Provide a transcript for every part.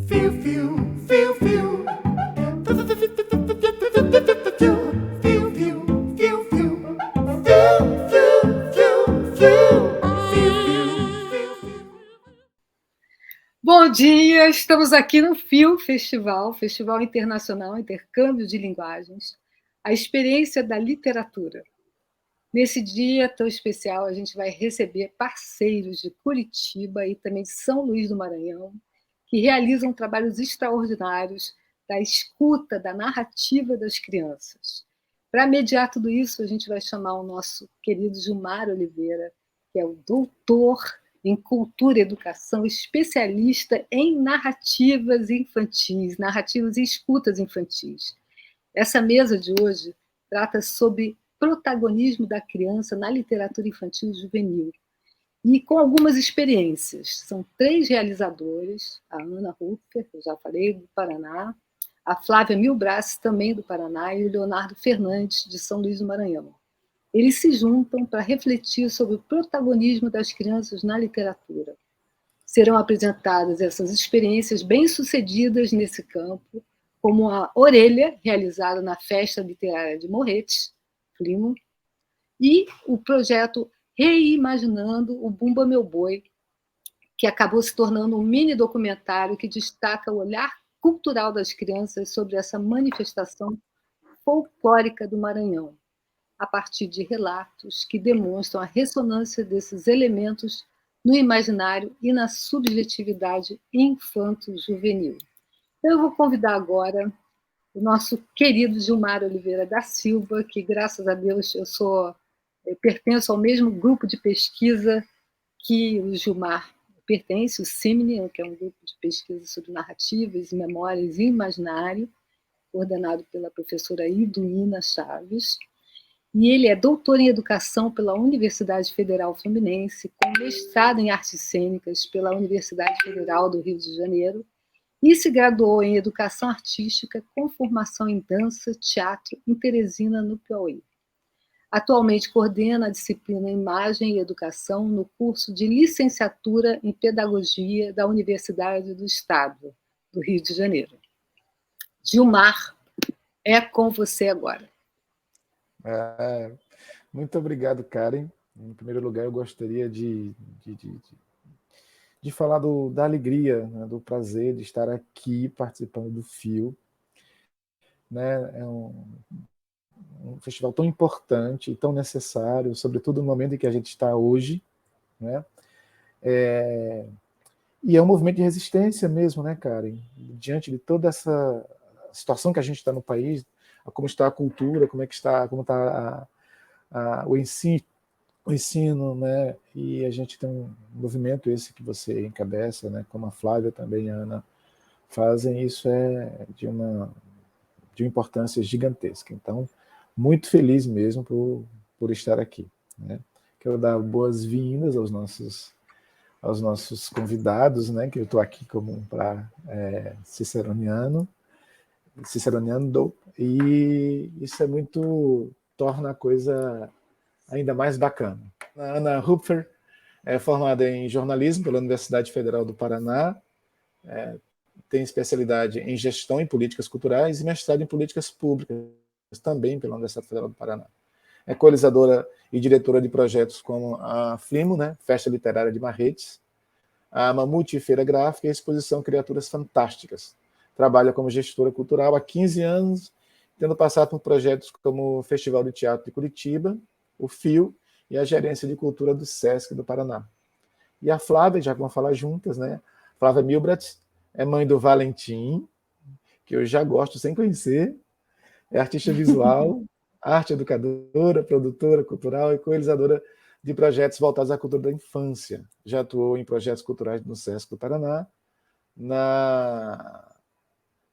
Fio, fio, fio, fio. Fio, fio, fio, fio. Bom dia, estamos aqui no FIO Festival, Festival Internacional Intercâmbio de Linguagens, a experiência da literatura. Nesse dia tão especial, a gente vai receber parceiros de Curitiba e também de São Luís do Maranhão, que realizam trabalhos extraordinários da escuta, da narrativa das crianças. Para mediar tudo isso, a gente vai chamar o nosso querido Gilmar Oliveira, que é o doutor em cultura e educação, especialista em narrativas infantis, narrativas e escutas infantis. Essa mesa de hoje trata sobre protagonismo da criança na literatura infantil e juvenil, e com algumas experiências. São 3 realizadores, a Ana Rupfer, que eu já falei, do Paraná, a Flávia Milbras, também do Paraná, e o Leonardo Fernandes, de São Luís do Maranhão. Eles se juntam para refletir sobre o protagonismo das crianças na literatura. Serão apresentadas essas experiências bem-sucedidas nesse campo, como a Orelha, realizada na Festa Literária de Morretes, Plimo, e o projeto Reimaginando o Bumba Meu Boi, que acabou se tornando um mini documentário que destaca o olhar cultural das crianças sobre essa manifestação folclórica do Maranhão, a partir de relatos que demonstram a ressonância desses elementos no imaginário e na subjetividade infanto-juvenil. Eu vou convidar agora o nosso querido Gilmar Oliveira da Silva, que, graças a Deus, eu pertenço ao mesmo grupo de pesquisa que o Gilmar pertence, o CIMNE, que é um grupo de pesquisa sobre narrativas, memórias e imaginário, coordenado pela professora Iduína Chaves. E ele é doutor em educação pela Universidade Federal Fluminense, com mestrado em artes cênicas pela Universidade Federal do Rio de Janeiro, e se graduou em educação artística com formação em dança, teatro em Teresina, no Piauí. Atualmente coordena a disciplina Imagem e Educação no curso de licenciatura em Pedagogia da Universidade do Estado do Rio de Janeiro. Gilmar, é com você agora. Muito obrigado, Karen. Em primeiro lugar, eu gostaria de falar da alegria, né, do prazer de estar aqui participando do FIO. Né? É um festival tão importante e tão necessário, sobretudo no momento em que a gente está hoje. Né? E é um movimento de resistência mesmo, né, Karen? Diante de toda essa situação que a gente está no país, como está a cultura, como está o ensino, né? E a gente tem um movimento esse que você encabeça, né? Como a Flávia também, a Ana, fazem, isso é de uma importância gigantesca. Então, muito feliz mesmo por estar aqui. Né? Quero dar boas-vindas aos nossos convidados, né? Que eu estou aqui como para ciceroniano, e isso é muito, torna a coisa ainda mais bacana. A Ana Rupfer é formada em jornalismo pela Universidade Federal do Paraná, tem especialidade em gestão e políticas culturais e mestrado em políticas públicas, também pela Universidade Federal do Paraná. É coordenadora e diretora de projetos como a FLIMO, né, Festa Literária de Marretes, a Mamute Feira Gráfica e a exposição Criaturas Fantásticas. Trabalha como gestora cultural há 15 anos, tendo passado por projetos como o Festival de Teatro de Curitiba, o FIO e a Gerência de Cultura do SESC do Paraná. E a Flávia, já vamos falar juntas, né? Flávia Milbrat é mãe do Valentim, que eu já gosto sem conhecer, é artista visual, arte educadora, produtora cultural e co-realizadora de projetos voltados à cultura da infância. Já atuou em projetos culturais no SESC do Paraná, na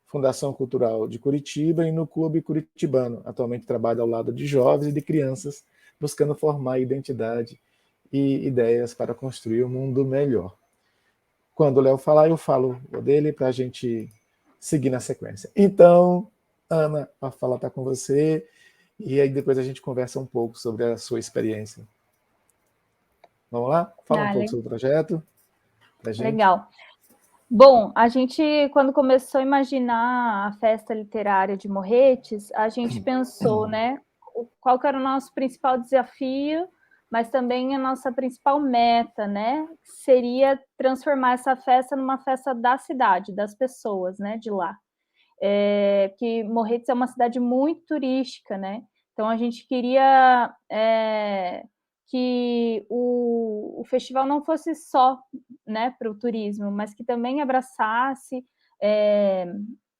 Fundação Cultural de Curitiba e no Clube Curitibano. Atualmente trabalha ao lado de jovens e de crianças, buscando formar identidade e ideias para construir um mundo melhor. Quando o Léo falar, eu falo dele para a gente seguir na sequência. Então, Ana, a fala está com você, e aí depois a gente conversa um pouco sobre a sua experiência. Vamos lá? Fala um pouco sobre o projeto. Legal. Bom, a gente, quando começou a imaginar a festa literária de Morretes, a gente pensou, né, qual que era o nosso principal desafio, mas também a nossa principal meta, né, seria transformar essa festa numa festa da cidade, das pessoas, né, de lá. Que Morretes é uma cidade muito turística, né, então a gente queria que o festival não fosse só, né, para o turismo, mas que também abraçasse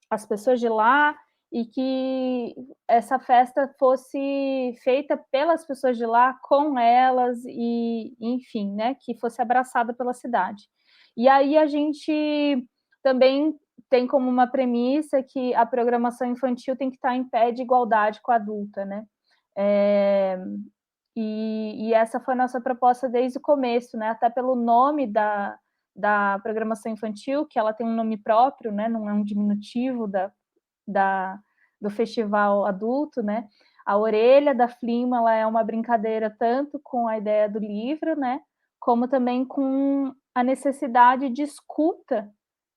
as pessoas de lá e que essa festa fosse feita pelas pessoas de lá, com elas, e enfim, né, que fosse abraçada pela cidade. E aí a gente também tem como uma premissa que a programação infantil tem que estar em pé de igualdade com a adulta, né? E essa foi a nossa proposta desde o começo, né? Até pelo nome da programação infantil, que ela tem um nome próprio, né? Não é um diminutivo do festival adulto, né? A orelha da Flima, ela é uma brincadeira tanto com a ideia do livro, né? Como também com a necessidade de escuta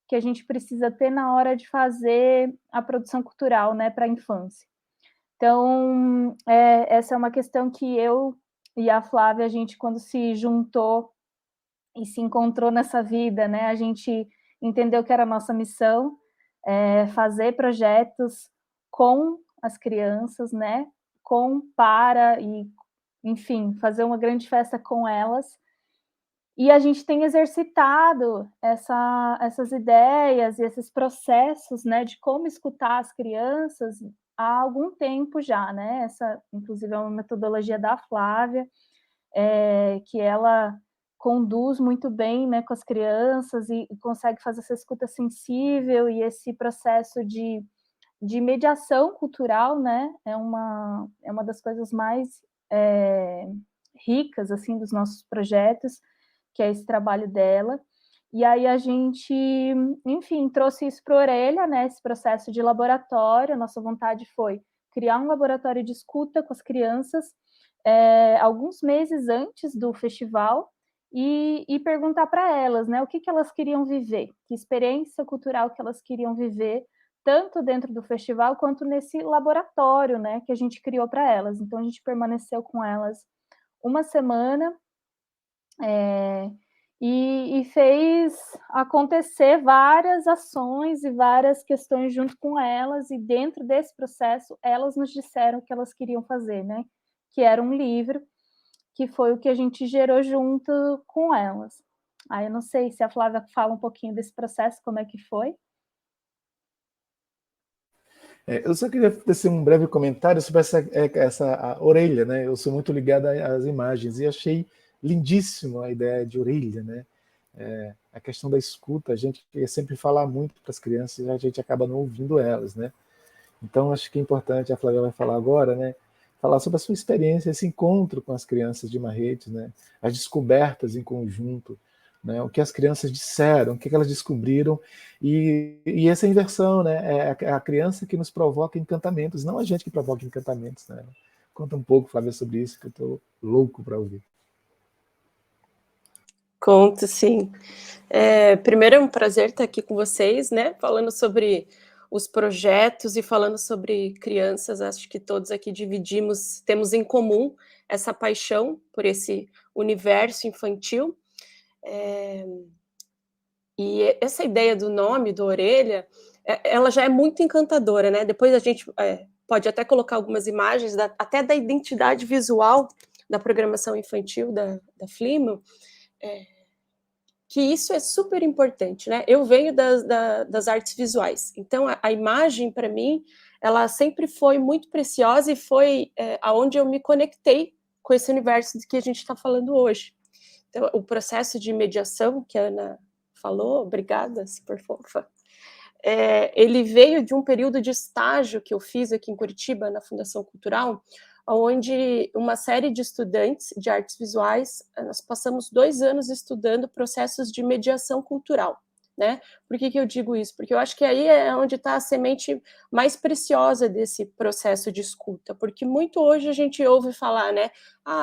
que a gente precisa ter na hora de fazer a produção cultural, né, para a infância. Então, essa é uma questão que eu e a Flávia, a gente, quando se juntou e se encontrou nessa vida, né, a gente entendeu que era a nossa missão, fazer projetos com as crianças, né, para e, enfim, fazer uma grande festa com elas. E a gente tem exercitado essas ideias e esses processos, né, de como escutar as crianças há algum tempo já, né? Essa, inclusive, é uma metodologia da Flávia, que ela conduz muito bem, né, com as crianças e consegue fazer essa escuta sensível e esse processo de mediação cultural, né? É uma das coisas mais ricas, assim, dos nossos projetos, que é esse trabalho dela. E aí a gente, enfim, trouxe isso para a Orelha, né, esse processo de laboratório. A nossa vontade foi criar um laboratório de escuta com as crianças alguns meses antes do festival e perguntar para elas, né, o que elas queriam viver, que experiência cultural que elas queriam viver, tanto dentro do festival quanto nesse laboratório, né, que a gente criou para elas. Então a gente permaneceu com elas uma semana, e fez acontecer várias ações e várias questões junto com elas, e dentro desse processo, elas nos disseram o que elas queriam fazer, né? Que era um livro, que foi o que a gente gerou junto com elas. Aí eu não sei se a Flávia fala um pouquinho desse processo, como é que foi. Eu só queria fazer um breve comentário sobre essa orelha, né? Eu sou muito ligado às imagens e achei lindíssimo a ideia de orelha, né? A questão da escuta, a gente quer sempre falar muito para as crianças e a gente acaba não ouvindo elas, né? Então acho que é importante, a Flávia vai falar agora, né? Falar sobre a sua experiência, esse encontro com as crianças de Marretes, né? As descobertas em conjunto, né? O que as crianças disseram, o que elas descobriram, e essa inversão, né? É a criança que nos provoca encantamentos, não a gente que provoca encantamentos, né? Conta um pouco, Flávia, sobre isso, que eu estou louco para ouvir. Conto, sim. Primeiro é um prazer estar aqui com vocês, né? Falando sobre os projetos e falando sobre crianças. Acho que todos aqui temos em comum essa paixão por esse universo infantil. E essa ideia do nome, do Orelha, ela já é muito encantadora, né? Depois a gente pode até colocar algumas imagens, até da identidade visual da programação infantil da Flima, que isso é super importante, né? Eu venho das artes visuais, então a imagem, para mim, ela sempre foi muito preciosa e foi aonde eu me conectei com esse universo de que a gente está falando hoje. Então, o processo de mediação que a Ana falou, obrigada, super fofa, ele veio de um período de estágio que eu fiz aqui em Curitiba, na Fundação Cultural, onde uma série de estudantes de artes visuais, nós passamos 2 anos estudando processos de mediação cultural, né? Por que eu digo isso? Porque eu acho que aí é onde está a semente mais preciosa desse processo de escuta, porque muito hoje a gente ouve falar, né?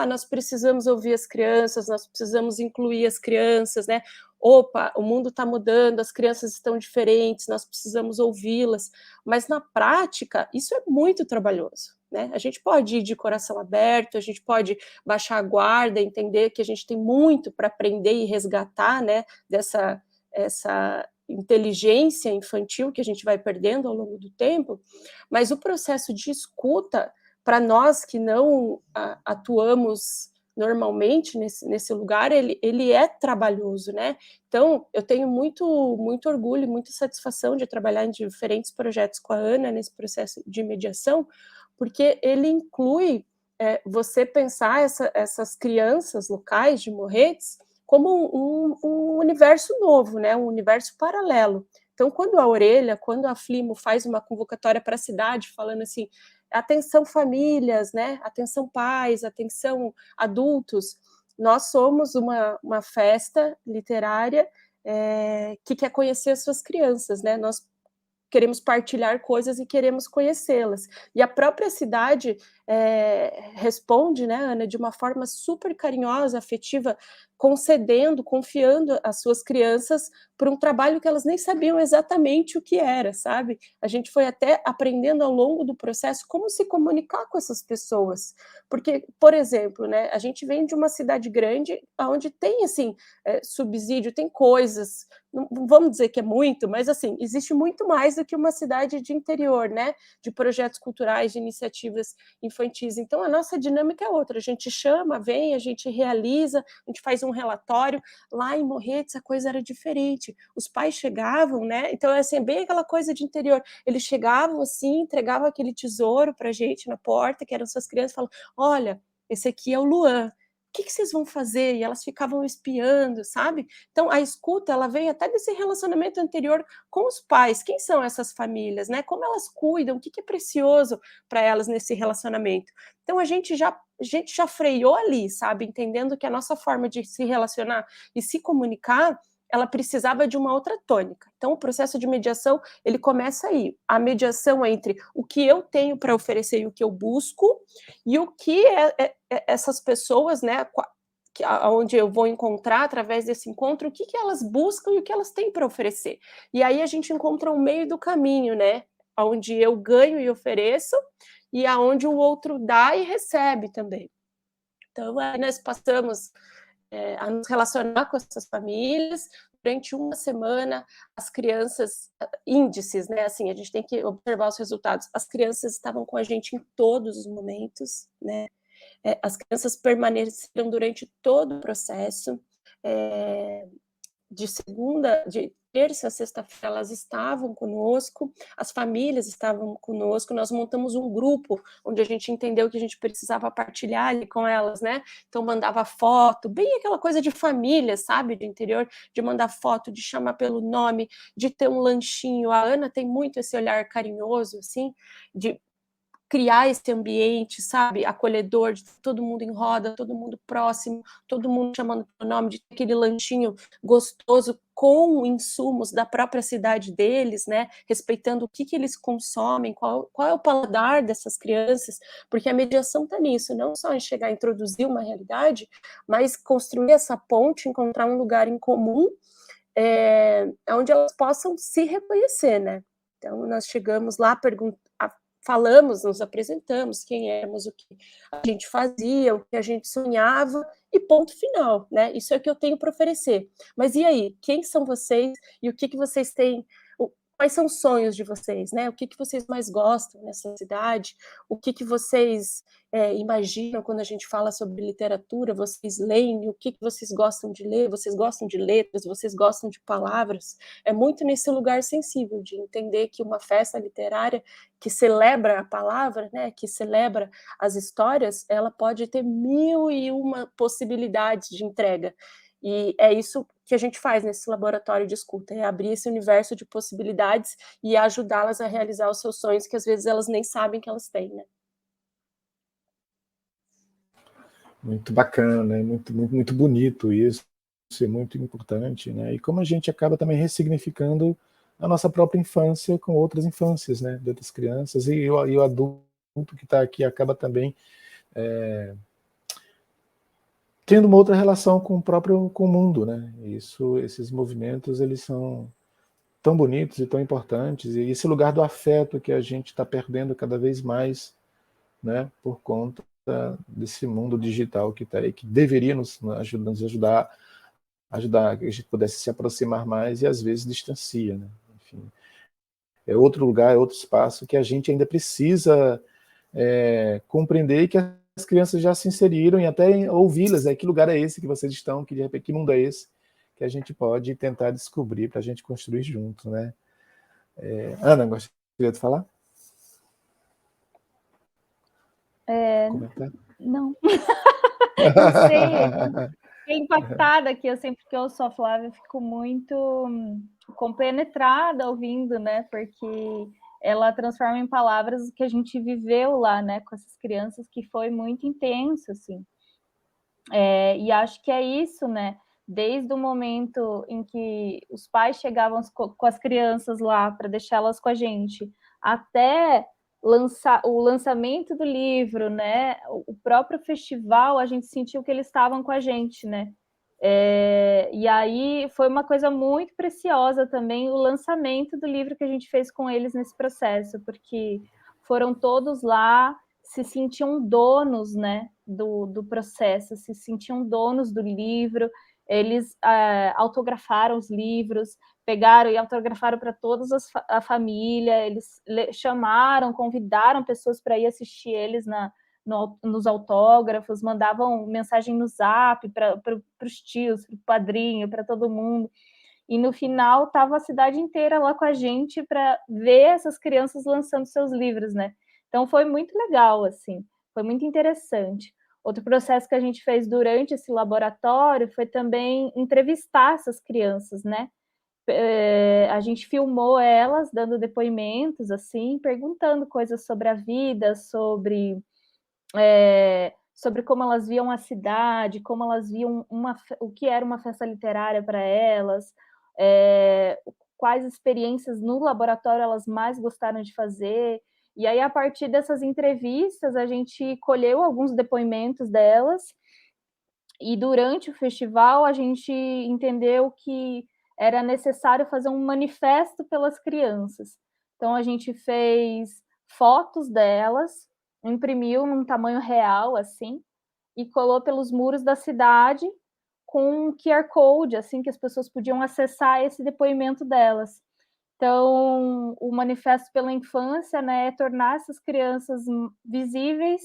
Nós precisamos ouvir as crianças, nós precisamos incluir as crianças, né? opa, o mundo está mudando, as crianças estão diferentes, nós precisamos ouvi-las, mas na prática isso é muito trabalhoso, né? A gente pode ir de coração aberto, a gente pode baixar a guarda, entender que a gente tem muito para aprender e resgatar, né, essa inteligência infantil que a gente vai perdendo ao longo do tempo, mas o processo de escuta, para nós que não atuamos normalmente nesse lugar, ele é trabalhoso, né? Então, eu tenho muito orgulho, muita satisfação de trabalhar em diferentes projetos com a Ana nesse processo de mediação, porque ele inclui você pensar essas crianças locais de Morretes como um universo novo, né? Um universo paralelo. Então, quando a Orelha, quando a Flimo faz uma convocatória para a cidade, falando assim, atenção famílias, né? Atenção pais, atenção adultos, nós somos uma festa literária que quer conhecer as suas crianças, né? Nós queremos partilhar coisas e queremos conhecê-las. E a própria cidade responde, né, Ana, de uma forma super carinhosa, afetiva, concedendo, confiando as suas crianças para um trabalho que elas nem sabiam exatamente o que era, sabe? A gente foi até aprendendo ao longo do processo como se comunicar com essas pessoas. Porque, por exemplo, né, a gente vem de uma cidade grande onde tem, assim, subsídio, tem coisas, não vamos dizer que é muito, mas, assim, existe muito mais do que uma cidade de interior, né? De projetos culturais, de iniciativas infantis. Então, a nossa dinâmica é outra. A gente chama, vem, a gente realiza, a gente faz um relatório. Lá em Morretes, a coisa era diferente. Os pais chegavam, né? Então, assim, é bem aquela coisa de interior. Eles chegavam, assim, entregavam aquele tesouro para a gente na porta, que eram suas crianças, e falavam, olha, esse aqui é o Luan. O que vocês vão fazer? E elas ficavam espiando, sabe? Então, a escuta, ela vem até desse relacionamento anterior com os pais. Quem são essas famílias, né? Como elas cuidam? O que é precioso para elas nesse relacionamento? Então, a gente já freou ali, sabe? Entendendo que a nossa forma de se relacionar e se comunicar, ela precisava de uma outra tônica. Então, o processo de mediação, ele começa aí. A mediação entre o que eu tenho para oferecer e o que eu busco, e o que essas pessoas, né, onde eu vou encontrar através desse encontro, o que elas buscam e o que elas têm para oferecer. E aí a gente encontra um meio do caminho, né, onde eu ganho e ofereço, e aonde o outro dá e recebe também. Então, aí nós passamos a nos relacionar com essas famílias. Durante uma semana, as crianças, índices, né? Assim, a gente tem que observar os resultados. As crianças estavam com a gente em todos os momentos, né? As crianças permaneceram durante todo o processo. De terça a sexta-feira, elas estavam conosco, as famílias estavam conosco, nós montamos um grupo onde a gente entendeu que a gente precisava partilhar ali com elas, né? Então, mandava foto, bem aquela coisa de família, sabe? De interior, de mandar foto, de chamar pelo nome, de ter um lanchinho. A Ana tem muito esse olhar carinhoso, assim, de criar esse ambiente, sabe, acolhedor, de todo mundo em roda, todo mundo próximo, todo mundo chamando pelo nome, de ter aquele lanchinho gostoso com insumos da própria cidade deles, né, respeitando o que eles consomem, qual é o paladar dessas crianças, porque a mediação está nisso, não só em chegar a introduzir uma realidade, mas construir essa ponte, encontrar um lugar em comum, onde elas possam se reconhecer, né. Então, nós chegamos lá, falamos, nos apresentamos, quem éramos, o que a gente fazia, o que a gente sonhava, e ponto final, né? Isso é o que eu tenho para oferecer. Mas e aí? Quem são vocês e o que vocês têm? Quais são os sonhos de vocês, né? O que vocês mais gostam nessa cidade? O que vocês imaginam quando a gente fala sobre literatura? Vocês leem? O que vocês gostam de ler? Vocês gostam de letras? Vocês gostam de palavras? É muito nesse lugar sensível de entender que uma festa literária que celebra a palavra, né? Que celebra as histórias, ela pode ter 1001 possibilidades de entrega. E é isso que a gente faz nesse laboratório de escuta, é abrir esse universo de possibilidades e ajudá-las a realizar os seus sonhos, que às vezes elas nem sabem que elas têm, né? Muito bacana, né? Muito bonito isso é muito importante, né? E como a gente acaba também ressignificando a nossa própria infância com outras infâncias, né? De outras crianças, e o adulto que está aqui acaba também tendo uma outra relação com o mundo, né? Esses movimentos, eles são tão bonitos e tão importantes, e esse lugar do afeto que a gente está perdendo cada vez mais, né, por conta desse mundo digital que está aí, que deveria nos ajudar que a gente pudesse se aproximar mais e às vezes distancia, né? Enfim, é outro lugar, é outro espaço que a gente ainda precisa compreender, e que as crianças já se inseriram, e até ouvi-las, que lugar é esse que vocês estão, que de repente, que mundo é esse que a gente pode tentar descobrir para a gente construir junto, né? Ana, gostaria de falar? Comentar? Não. Não sei, fiquei impactada aqui, eu sempre que ouço a Flávia, fico muito compenetrada ouvindo, né? Porque ela transforma em palavras o que a gente viveu lá, né? Com essas crianças, que foi muito intenso, assim. E acho que é isso, né? Desde o momento em que os pais chegavam com as crianças lá para deixá-las com a gente, até o lançamento do livro, né? O próprio festival, a gente sentiu que eles estavam com a gente, né? E aí foi uma coisa muito preciosa também o lançamento do livro que a gente fez com eles nesse processo, porque foram todos lá, se sentiam donos, né, do processo, se sentiam donos do livro, eles autografaram os livros, pegaram e autografaram para toda a família, eles chamaram, convidaram pessoas para ir assistir eles nos autógrafos, mandavam mensagem no Zap para os tios, para o padrinho, para todo mundo. E no final estava a cidade inteira lá com a gente para ver essas crianças lançando seus livros, né? Então foi muito legal, assim, foi muito interessante. Outro processo que a gente fez durante esse laboratório foi também entrevistar essas crianças, né? A gente filmou elas dando depoimentos, assim, perguntando coisas sobre a vida, sobre como elas viam a cidade, como elas viam o que era uma festa literária para elas, quais experiências no laboratório elas mais gostaram de fazer. E aí, a partir dessas entrevistas, a gente colheu alguns depoimentos delas, e durante o festival a gente entendeu que era necessário fazer um manifesto pelas crianças. Então, a gente fez fotos delas, imprimiu num tamanho real, assim, e colou pelos muros da cidade com um QR Code, assim, que as pessoas podiam acessar esse depoimento delas. Então, o Manifesto pela Infância, né, é tornar essas crianças visíveis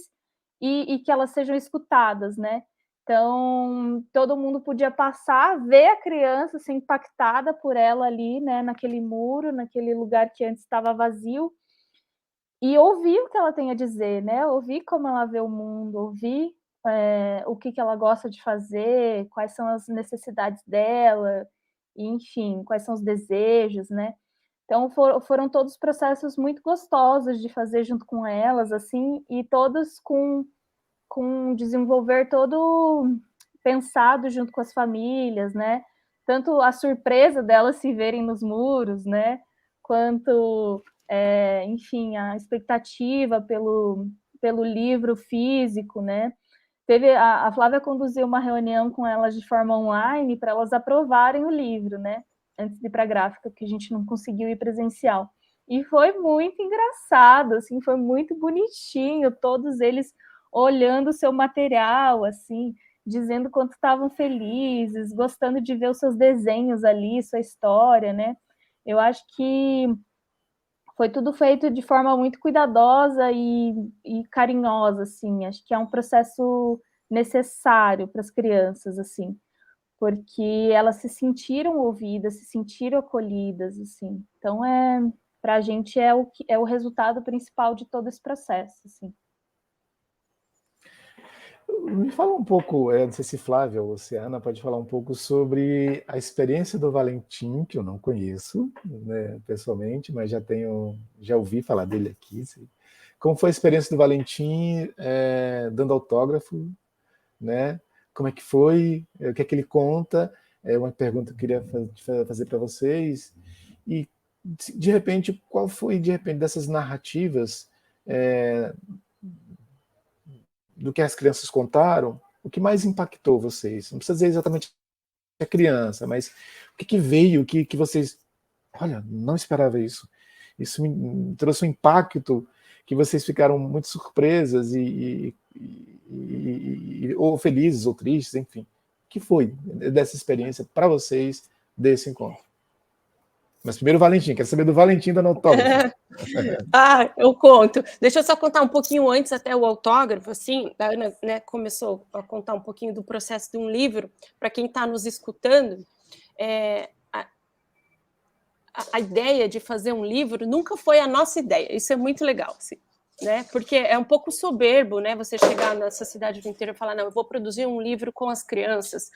e que elas sejam escutadas, né? Então, todo mundo podia passar, ver a criança ser impactada por ela ali, né, naquele muro, naquele lugar que antes estava vazio, e ouvir o que ela tem a dizer, né? Ouvir como ela vê o mundo, ouvir o que ela gosta de fazer, quais são as necessidades dela, enfim, quais são os desejos, né? Então, foram todos processos muito gostosos de fazer junto com elas, assim, e todos com desenvolver todo pensado junto com as famílias, né? Tanto a surpresa delas se verem nos muros, né? Quanto, enfim, a expectativa pelo livro físico, né? A Flávia conduziu uma reunião com elas de forma online para elas aprovarem o livro, né? Antes de ir para a gráfica, que a gente não conseguiu ir presencial. E foi muito engraçado, assim, foi muito bonitinho, todos eles olhando o seu material, assim, dizendo quanto estavam felizes, gostando de ver os seus desenhos ali, sua história, né? Eu acho que foi tudo feito de forma muito cuidadosa e carinhosa, assim. Acho que é um processo necessário para as crianças, assim, porque elas se sentiram ouvidas, se sentiram acolhidas, assim. Então, para a gente é o resultado principal de todo esse processo, assim. Me fala um pouco, não sei se Flávia ou se Ana pode falar um pouco sobre a experiência do Valentim, que eu não conheço, né, pessoalmente, mas já ouvi falar dele aqui. Como foi a experiência do Valentim dando autógrafo, né? Como é que foi? O que é que ele conta? É uma pergunta que eu queria fazer para vocês. E, de repente, qual foi, de repente, dessas narrativas do que as crianças contaram, o que mais impactou vocês? Não precisa dizer exatamente a criança, mas o que veio, que vocês... Olha, não esperava isso. Isso me trouxe um impacto que vocês ficaram muito surpresas ou felizes ou tristes, enfim. O que foi dessa experiência para vocês desse encontro? Mas primeiro o Valentim, quero saber do Valentim da autógrafo. Eu conto. Deixa eu só contar um pouquinho antes até o autógrafo, assim, a Ana, né, começou a contar um pouquinho do processo de um livro, para quem está nos escutando, a ideia de fazer um livro nunca foi a nossa ideia, isso é muito legal, assim, né? Porque é um pouco soberbo, né? Você chegar na sociedade do interior e falar, não, eu vou produzir um livro com as crianças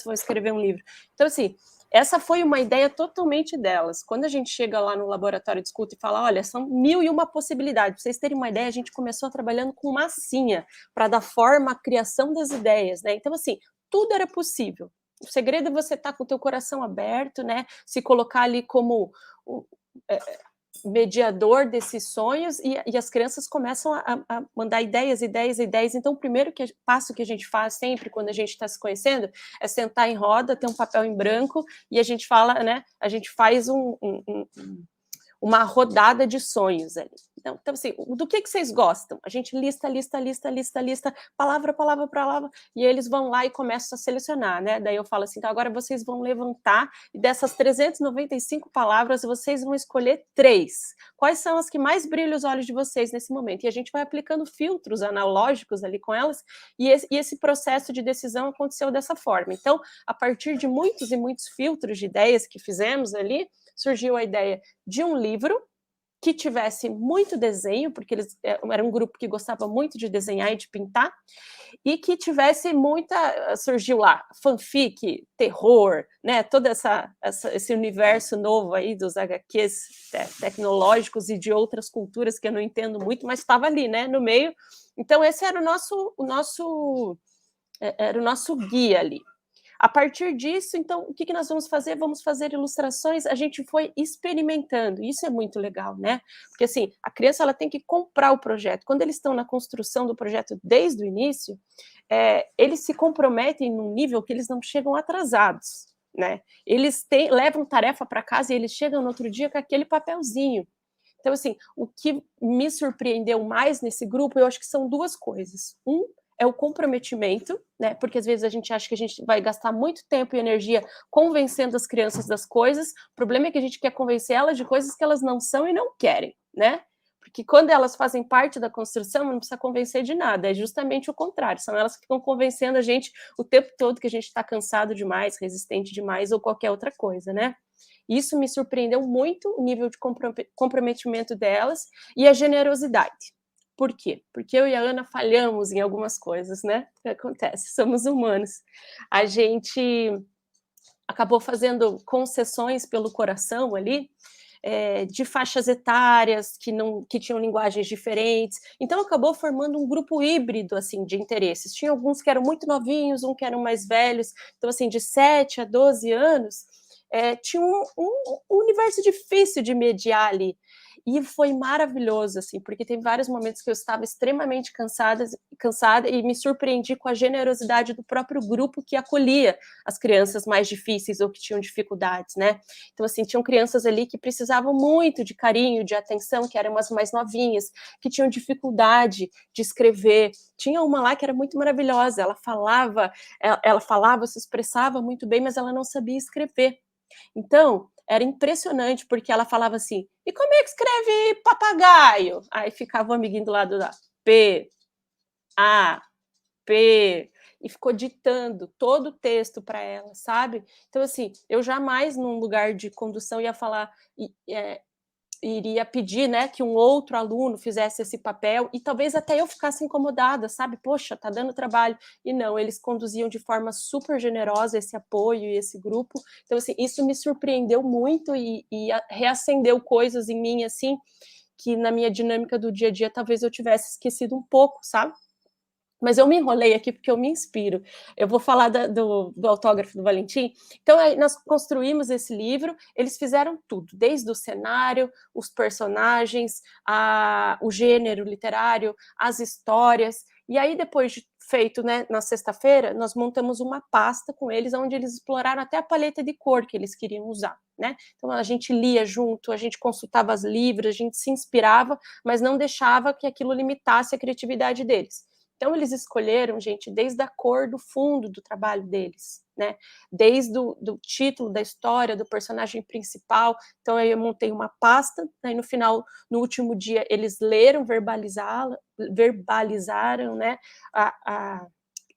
vão escrever um livro. Então, assim, essa foi uma ideia totalmente delas. Quando a gente chega lá no laboratório de escuta e fala, olha, são 1001 possibilidades. Para vocês terem uma ideia, a gente começou trabalhando com massinha para dar forma à criação das ideias, né? Então, assim, tudo era possível. O segredo é você estar com o teu coração aberto, né? Se colocar ali como mediador desses sonhos e as crianças começam a mandar ideias. Então, o primeiro passo que a gente faz sempre quando a gente está se conhecendo é sentar em roda, ter um papel em branco e a gente fala, né? A gente faz uma rodada de sonhos ali. Então, assim, do que vocês gostam? A gente lista, palavra, e eles vão lá e começam a selecionar, né? Daí eu falo assim, então agora vocês vão levantar e dessas 395 palavras, vocês vão escolher 3. Quais são as que mais brilham os olhos de vocês nesse momento? E a gente vai aplicando filtros analógicos ali com elas, e esse processo de decisão aconteceu dessa forma. Então, a partir de muitos e muitos filtros de ideias que fizemos ali, surgiu a ideia de um livro que tivesse muito desenho, porque eles eram um grupo que gostava muito de desenhar e de pintar, e que tivesse surgiu lá, fanfic, terror, né, todo esse universo novo aí dos HQs tecnológicos e de outras culturas que eu não entendo muito, mas estava ali, né, no meio. Então esse era o nosso guia ali. A partir disso, então, o que nós vamos fazer? Vamos fazer ilustrações. A gente foi experimentando. Isso é muito legal, né? Porque, assim, a criança ela tem que comprar o projeto. Quando eles estão na construção do projeto desde o início, eles se comprometem num nível que eles não chegam atrasados, né? Eles levam tarefa para casa e eles chegam no outro dia com aquele papelzinho. Então, assim, o que me surpreendeu mais nesse grupo, eu acho que são 2 coisas. É o comprometimento, né? Porque às vezes a gente acha que a gente vai gastar muito tempo e energia convencendo as crianças das coisas. O problema é que a gente quer convencer elas de coisas que elas não são e não querem, né? Porque quando elas fazem parte da construção, não precisa convencer de nada, é justamente o contrário, são elas que ficam convencendo a gente o tempo todo que a gente está cansado demais, resistente demais ou qualquer outra coisa, né? Isso me surpreendeu muito, o nível de comprometimento delas e a generosidade. Por quê? Porque eu e a Ana falhamos em algumas coisas, né? O que acontece? Somos humanos. A gente acabou fazendo concessões pelo coração ali, de faixas etárias que tinham linguagens diferentes. Então acabou formando um grupo híbrido assim de interesses. Tinha alguns que eram muito novinhos, que eram mais velhos. Então assim, de 7 a 12 anos, tinha um universo difícil de mediar ali. E foi maravilhoso, assim, porque tem vários momentos que eu estava extremamente cansada e me surpreendi com a generosidade do próprio grupo que acolhia as crianças mais difíceis ou que tinham dificuldades, né? Então, assim, tinham crianças ali que precisavam muito de carinho, de atenção, que eram as mais novinhas, que tinham dificuldade de escrever. Tinha uma lá que era muito maravilhosa, ela falava, se expressava muito bem, mas ela não sabia escrever. Então, era impressionante, porque ela falava assim, e como é que escreve papagaio? Aí ficava o amiguinho do lado da P, A, P, e ficou ditando todo o texto para ela, sabe? Então, assim, eu jamais, num lugar de condução, ia falar, iria pedir, né, que um outro aluno fizesse esse papel, e talvez até eu ficasse incomodada, sabe? Poxa, tá dando trabalho. E não, eles conduziam de forma super generosa esse apoio e esse grupo. Então, assim, isso me surpreendeu muito e reacendeu coisas em mim, assim, que na minha dinâmica do dia a dia talvez eu tivesse esquecido um pouco, sabe? Mas eu me enrolei aqui porque eu me inspiro. Eu vou falar do autógrafo do Valentim. Então, nós construímos esse livro, eles fizeram tudo, desde o cenário, os personagens, o gênero literário, as histórias, E aí, depois de feito, né, na sexta-feira, nós montamos uma pasta com eles, onde eles exploraram até a paleta de cor que eles queriam usar, né? Então, a gente lia junto, a gente consultava as livros, a gente se inspirava, mas não deixava que aquilo limitasse a criatividade deles. Então, eles escolheram, gente, desde a cor do fundo do trabalho deles, né? Desde do título da história, do personagem principal. Então, aí eu montei uma pasta, aí no final, no último dia, eles leram, verbalizaram, né?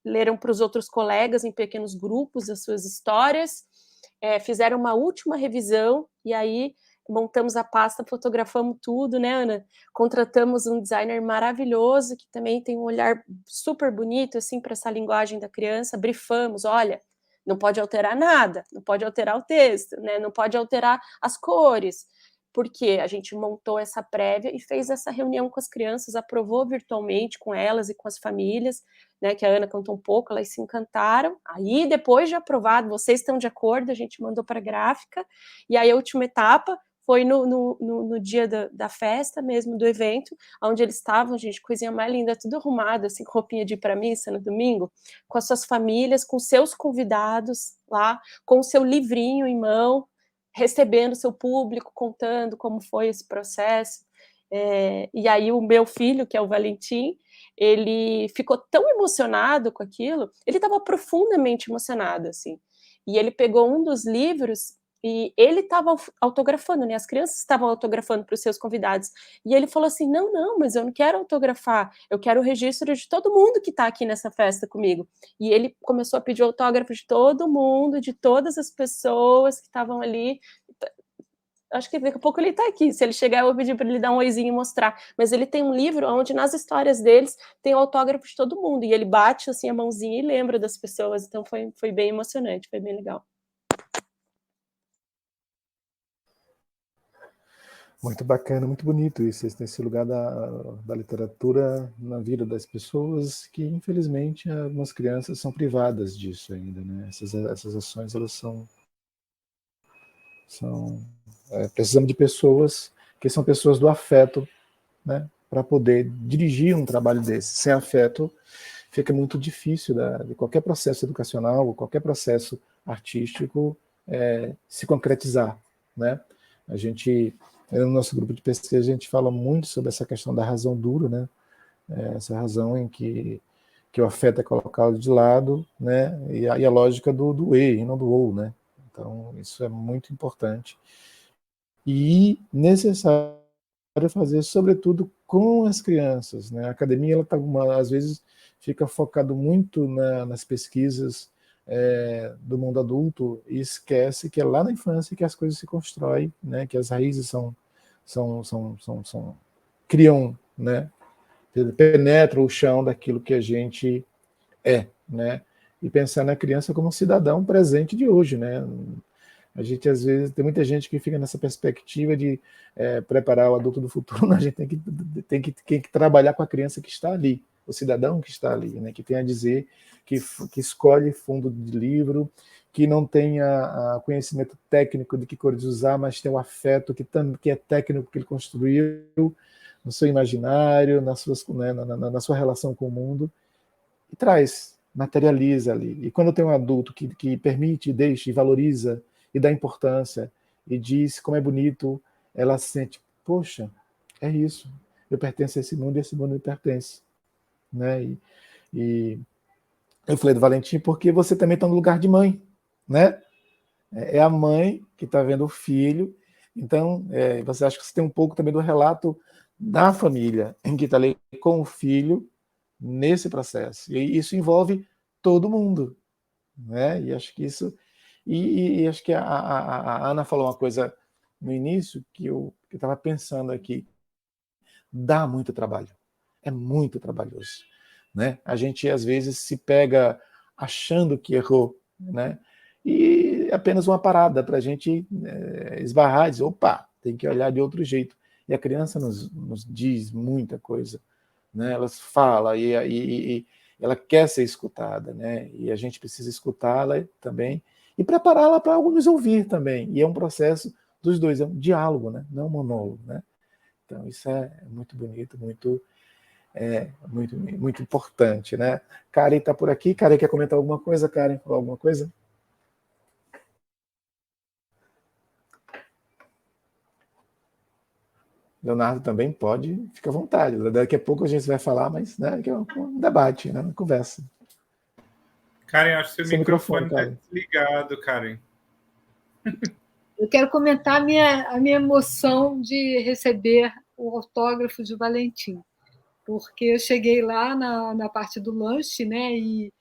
Leram para os outros colegas em pequenos grupos as suas histórias, fizeram uma última revisão, e aí montamos a pasta, fotografamos tudo, né, Ana? Contratamos um designer maravilhoso, que também tem um olhar super bonito, assim, para essa linguagem da criança, brifamos, olha, não pode alterar nada, não pode alterar o texto, né? Não pode alterar as cores, porque a gente montou essa prévia e fez essa reunião com as crianças, aprovou virtualmente com elas e com as famílias, né, que a Ana contou um pouco, elas se encantaram. Aí, depois de aprovado, vocês estão de acordo, a gente mandou para a gráfica, e aí a última etapa foi no dia da festa mesmo, do evento, onde eles estavam, gente, coisinha mais linda, tudo arrumado, assim, com roupinha de ir para a missa no domingo, com as suas famílias, com seus convidados lá, com o seu livrinho em mão, recebendo seu público, contando como foi esse processo. E aí o meu filho, que é o Valentim, ele ficou tão emocionado com aquilo, ele estava profundamente emocionado, assim, e ele pegou um dos livros e ele estava autografando, né? As crianças estavam autografando para os seus convidados. E ele falou assim: não, mas eu não quero autografar, eu quero o registro de todo mundo que está aqui nessa festa comigo. E ele começou a pedir autógrafo de todo mundo, de todas as pessoas que estavam ali. Acho que daqui a pouco ele está aqui. Se ele chegar, eu vou pedir para ele dar um oizinho e mostrar. Mas ele tem um livro onde, nas histórias deles, tem o autógrafo de todo mundo. E ele bate assim a mãozinha e lembra das pessoas. Então foi bem emocionante, foi bem legal. Muito bacana, muito bonito isso, esse lugar da literatura na vida das pessoas, que infelizmente algumas crianças são privadas disso ainda, né? Essas ações, elas precisamos de pessoas que são pessoas do afeto, né? Para poder dirigir um trabalho desse. Sem afeto, fica muito difícil de qualquer processo educacional, qualquer processo artístico se concretizar, né? A gente, no nosso grupo de pesquisa, a gente fala muito sobre essa questão da razão dura, né? Essa razão em que o afeto é colocado de lado, né? E a lógica do e não do ou, né? Então, isso é muito importante. E necessário fazer, sobretudo, com as crianças, né? A academia, ela às vezes, fica focado muito nas pesquisas do mundo adulto e esquece que é lá na infância que as coisas se constroem, né? Que as raízes criam, né? Penetram o chão daquilo que a gente né? E pensar na criança como um cidadão presente de hoje, né? A gente, às vezes, tem muita gente que fica nessa perspectiva de preparar o adulto do futuro. A gente tem que trabalhar com a criança que está ali, o cidadão que está ali, né? Que tem a dizer, que escolhe fundo de livro, que não tenha conhecimento técnico de que cores usar, mas tem o afeto que é técnico, que ele construiu no seu imaginário, na sua relação com o mundo, e materializa ali. E quando tem um adulto que permite, deixa e valoriza, e dá importância, e diz como é bonito, ela sente, poxa, é isso, eu pertenço a esse mundo e esse mundo me pertence. Né? E eu falei do Valentim porque você também está no lugar de mãe, né? É a mãe que está vendo o filho, então você acha que você tem um pouco também do relato da família, em que está ali com o filho nesse processo, e isso envolve todo mundo, né? E acho que isso... E acho que a Ana falou uma coisa no início que eu estava pensando aqui. Dá muito trabalho. É muito trabalhoso. Né? A gente, às vezes, se pega achando que errou. Né? E apenas uma parada para a gente esbarrar e dizer, opa, tem que olhar de outro jeito. E a criança nos diz muita coisa. Né? Ela fala e ela quer ser escutada. Né? E a gente precisa escutá-la também e prepará-la para nos ouvir também. E é um processo dos dois, é um diálogo, né? Não um monólogo. Né? Então, isso é muito bonito, muito é muito, muito importante, né? Karen está por aqui. Karen, quer comentar alguma coisa? Karen, falar alguma coisa? Leonardo também pode, fica à vontade. Daqui a pouco a gente vai falar, mas né, que é um debate, né, uma conversa. Karen, acho que seu microfone está Karen. desligado, Karen. Eu quero comentar a minha emoção de receber o autógrafo de Valentim, porque eu cheguei lá na parte do lanche, né, e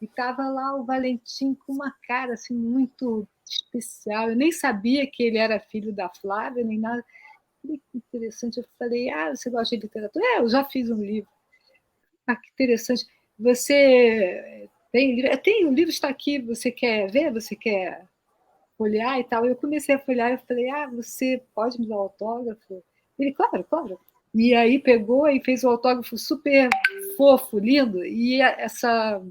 estava lá o Valentim com uma cara assim, muito especial. Eu nem sabia que ele era filho da Flávia, nem nada. Que interessante. Eu falei, você gosta de literatura? Eu já fiz um livro. Que interessante. Você tem livro? Tem, o livro está aqui, você quer ver? Você quer folhear e tal? Eu comecei a folhear e falei, você pode me dar autógrafo? Ele, claro, claro. E aí pegou e fez um autógrafo super fofo, lindo, e essa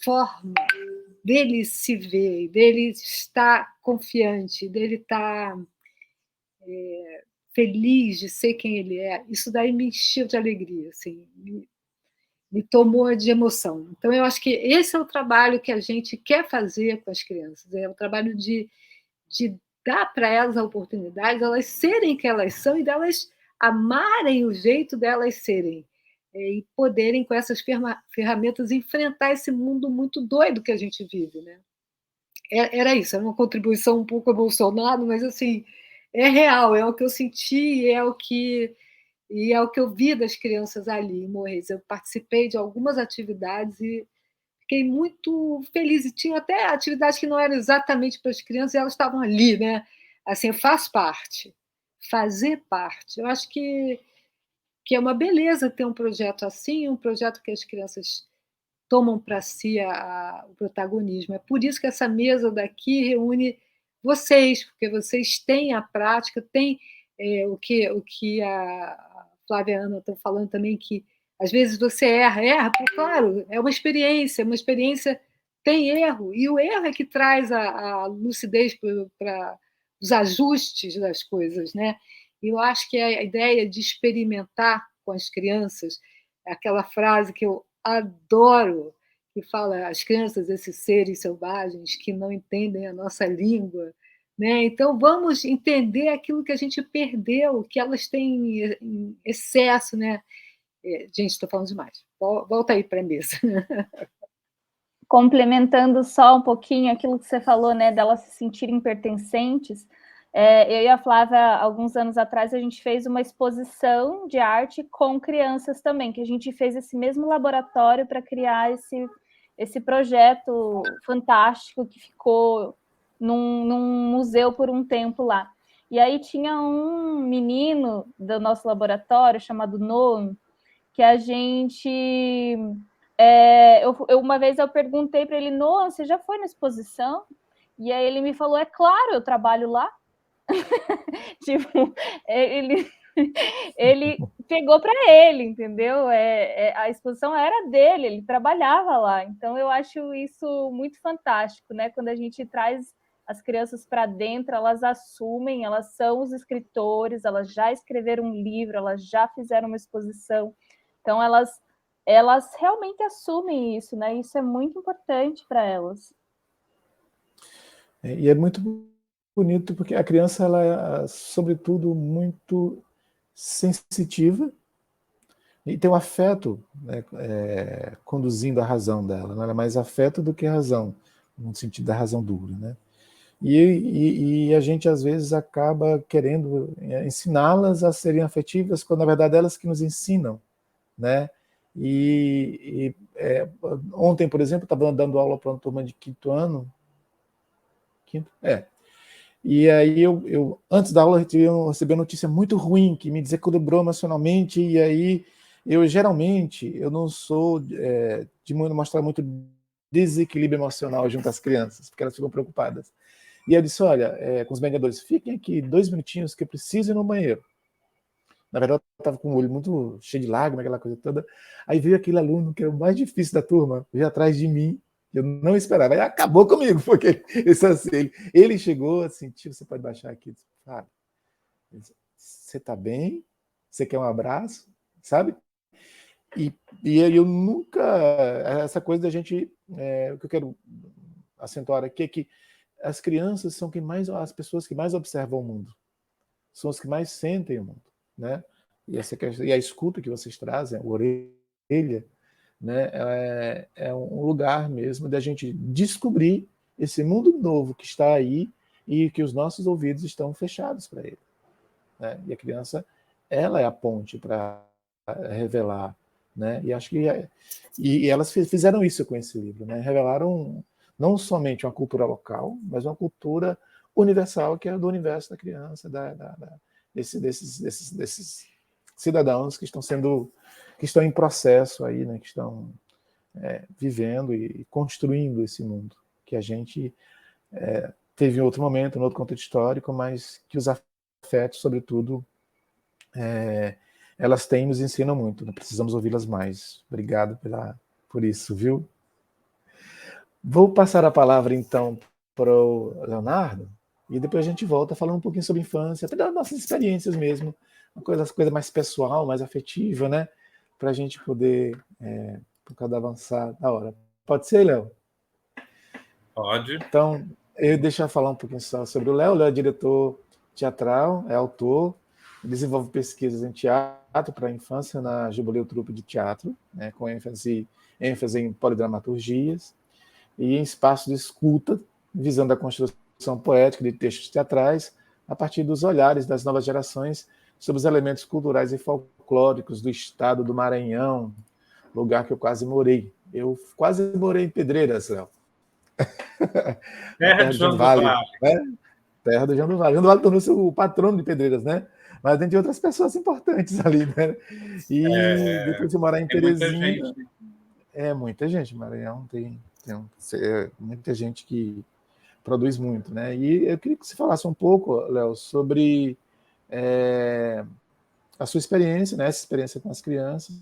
forma dele se ver, dele estar confiante, dele estar feliz de ser quem ele é, isso daí me encheu de alegria, assim, me tomou de emoção. Então, eu acho que esse é o trabalho que a gente quer fazer com as crianças, é o trabalho de dar para elas a oportunidade de elas serem quem elas são e delas amarem o jeito delas serem, e poderem, com essas ferramentas, enfrentar esse mundo muito doido que a gente vive, né? Era isso, era uma contribuição um pouco emocionada, mas assim, é real, é o que eu senti, é o que eu vi das crianças ali em Morretes. Eu participei de algumas atividades e fiquei muito feliz. E tinha até atividades que não eram exatamente para as crianças, e elas estavam ali, né? Assim, faz parte, fazer parte. Eu acho que é uma beleza ter um projeto assim, um projeto que as crianças tomam para si o protagonismo. É por isso que essa mesa daqui reúne vocês, porque vocês têm a prática, têm o que a Flávia e a Ana estão falando também, que às vezes você erra, porque, claro, é uma experiência tem erro, e o erro é que traz a lucidez para os ajustes das coisas, né? E eu acho que a ideia de experimentar com as crianças, aquela frase que eu adoro, que fala as crianças, esses seres selvagens que não entendem a nossa língua, né? Então vamos entender aquilo que a gente perdeu, que elas têm em excesso, né? Gente, estou falando demais. Volta aí para a mesa. Complementando só um pouquinho aquilo que você falou, né, delas se sentirem pertencentes, eu e a Flávia, alguns anos atrás, a gente fez uma exposição de arte com crianças também, que a gente fez esse mesmo laboratório para criar esse projeto fantástico que ficou num museu por um tempo lá. E aí tinha um menino do nosso laboratório, chamado Noam, que a gente... uma vez eu perguntei para ele, Noam, você já foi na exposição? E aí ele me falou, é claro, eu trabalho lá. Tipo, ele pegou para ele, entendeu? A exposição era dele, ele trabalhava lá. Então eu acho isso muito fantástico, né? Quando a gente traz as crianças para dentro, elas assumem, elas são os escritores, elas já escreveram um livro, elas já fizeram uma exposição. Então elas realmente assumem isso, né? Isso é muito importante para elas. E é muito bonito porque a criança, ela é, sobretudo, muito sensitiva e tem um afeto, né, conduzindo a razão dela. Ela é mais afeto do que razão, no sentido da razão dura, né? E a gente, às vezes, acaba querendo ensiná-las a serem afetivas, quando, na verdade, elas que nos ensinam, né? Ontem, por exemplo, estava dando aula para uma turma de quinto ano, e aí eu antes da aula eu recebi uma notícia muito ruim que me desequilibrou emocionalmente, e aí geralmente eu não sou de mostrar muito desequilíbrio emocional junto às crianças, porque elas ficam preocupadas. E eu disse, olha, com os mediadores, fiquem aqui 2 minutinhos que eu preciso ir no banheiro. Na verdade, eu estava com o olho muito cheio de lágrimas, aquela coisa toda. Aí veio aquele aluno que é o mais difícil da turma, veio atrás de mim. Eu não esperava. Aí acabou comigo, porque ele chegou assim, tio, você pode baixar aqui? Você está bem? Você quer um abraço, sabe? E eu nunca... Essa coisa da gente... o que eu quero acentuar aqui é que as crianças são as pessoas que mais observam o mundo. São as que mais sentem o mundo, né? E a escuta que vocês trazem, a orelha, né? É um lugar mesmo da gente descobrir esse mundo novo que está aí e que os nossos ouvidos estão fechados para ele, né? E a criança, ela é a ponte para revelar, né? E acho que elas fizeram isso com esse livro, né? Revelaram não somente uma cultura local, mas uma cultura universal, que é do universo da criança, desses cidadãos que estão em processo aí, né? Que estão vivendo e construindo esse mundo que a gente teve em outro momento, em outro contexto histórico, mas que os afetos, sobretudo, elas têm, nos ensinam muito, né? Precisamos ouvi-las mais. Obrigado por isso, viu? Vou passar a palavra, então, para o Leonardo, e depois a gente volta falando um pouquinho sobre infância, até das nossas experiências mesmo, uma coisa mais pessoal, mais afetiva, né? Para a gente poder, por causa avançar da hora. Pode ser, Léo? Pode. Então, eu deixo eu falar um pouquinho só sobre o Léo. O Léo é diretor teatral, é autor, desenvolve pesquisas em teatro para a infância na Jubileu Trupe de Teatro, né, com ênfase em polidramaturgias e em espaços de escuta, visando a construção poética de textos teatrais a partir dos olhares das novas gerações sobre os elementos culturais e folclóricos do estado do Maranhão, lugar que eu quase morei. Eu quase morei em Pedreiras, Léo. Terra de João do Vale. Né? Terra do João do Vale. João do Vale tornou-se o patrono de Pedreiras, né? Mas tem outras pessoas importantes ali, né? E depois de morar em Teresina... Muita gente. Maranhão tem muita gente que produz muito, né? E eu queria que você falasse um pouco, Léo, sobre a sua experiência, né? Essa experiência com as crianças,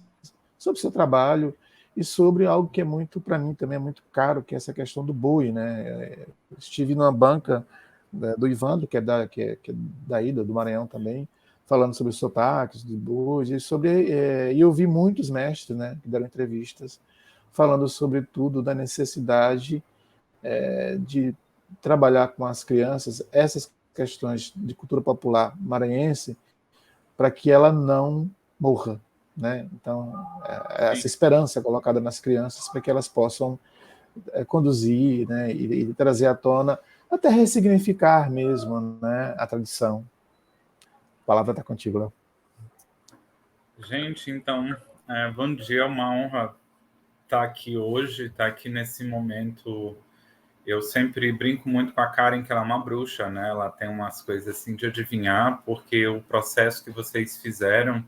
sobre o seu trabalho e sobre algo que é muito, para mim, também é muito caro, que é essa questão do boi, né? Eu estive numa banca do Ivandro, que é daí, do Maranhão também, falando sobre os sotaques de bois, e eu vi muitos mestres, né, que deram entrevistas, falando sobretudo da necessidade de trabalhar com as crianças essas questões de cultura popular maranhense para que ela não morra, né? Então, essa esperança colocada nas crianças para que elas possam conduzir, né, e trazer à tona, até ressignificar mesmo, né, a tradição. A palavra está contigo, Léo. Gente, então, bom dia, é uma honra estar aqui hoje, estar aqui nesse momento. Eu sempre brinco muito com a Karen, que ela é uma bruxa, né? Ela tem umas coisas assim de adivinhar, porque o processo que vocês fizeram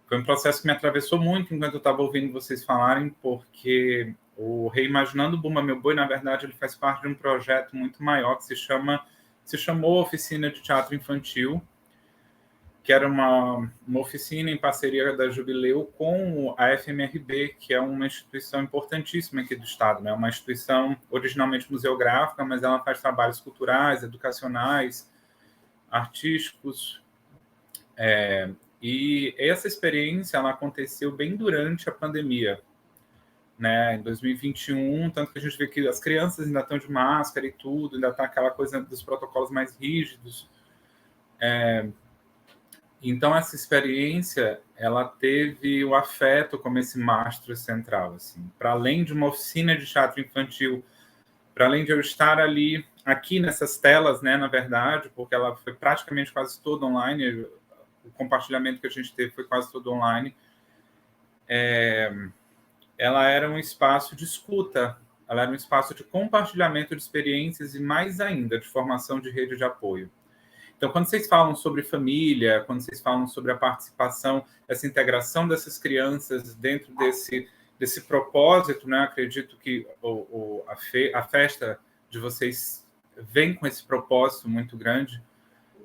foi um processo que me atravessou muito enquanto eu estava ouvindo vocês falarem, porque o Reimaginando Bumba Meu Boi, na verdade, ele faz parte de um projeto muito maior que se chamou Oficina de Teatro Infantil, que era uma oficina em parceria da Jubileu com a FMRB, que é uma instituição importantíssima aqui do Estado, né? Uma instituição originalmente museográfica, mas ela faz trabalhos culturais, educacionais, artísticos. E essa experiência ela aconteceu bem durante a pandemia, né? Em 2021, tanto que a gente vê que as crianças ainda estão de máscara e tudo, ainda está aquela coisa dos protocolos mais rígidos. Então, essa experiência, ela teve o afeto como esse mastro central, assim. Para além de uma oficina de teatro infantil, para além de eu estar ali, aqui nessas telas, né, na verdade, porque ela foi praticamente quase toda online, o compartilhamento que a gente teve foi quase todo online, ela era um espaço de escuta, ela era um espaço de compartilhamento de experiências e, mais ainda, de formação de rede de apoio. Então, quando vocês falam sobre família, quando vocês falam sobre a participação, essa integração dessas crianças dentro desse propósito, né? Acredito que a festa de vocês vem com esse propósito muito grande.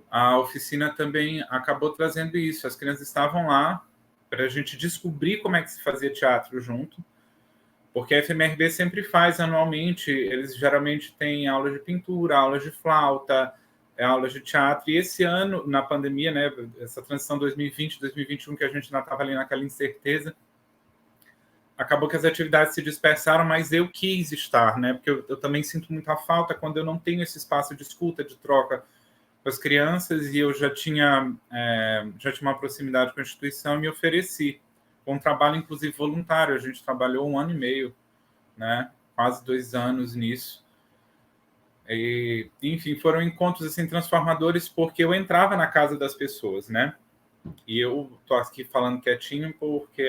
A oficina também acabou trazendo isso. As crianças estavam lá para a gente descobrir como é que se fazia teatro junto, porque a FMRB sempre faz anualmente, eles geralmente têm aulas de pintura, aulas de flauta, aulas de teatro. E esse ano, na pandemia, né, essa transição 2020, 2021, que a gente ainda estava ali naquela incerteza, acabou que as atividades se dispersaram, mas eu quis estar, né? Porque eu também sinto muita falta quando eu não tenho esse espaço de escuta, de troca com as crianças, e eu já tinha uma proximidade com a instituição e me ofereci com um trabalho, inclusive, voluntário. A gente trabalhou 1 ano e meio, né? Quase 2 anos nisso. E, enfim, foram encontros assim, transformadores, porque eu entrava na casa das pessoas, né? E eu tô aqui falando quietinho porque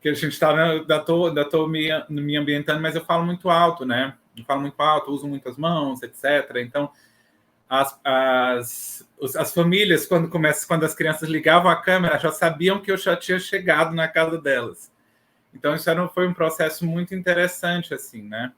que a gente está, ainda tô me ambientando, mas eu falo muito alto, né? Eu falo muito alto, uso muitas mãos, etc. Então, as famílias, quando as crianças ligavam a câmera, já sabiam que eu já tinha chegado na casa delas. Então, isso foi um processo muito interessante, assim, né?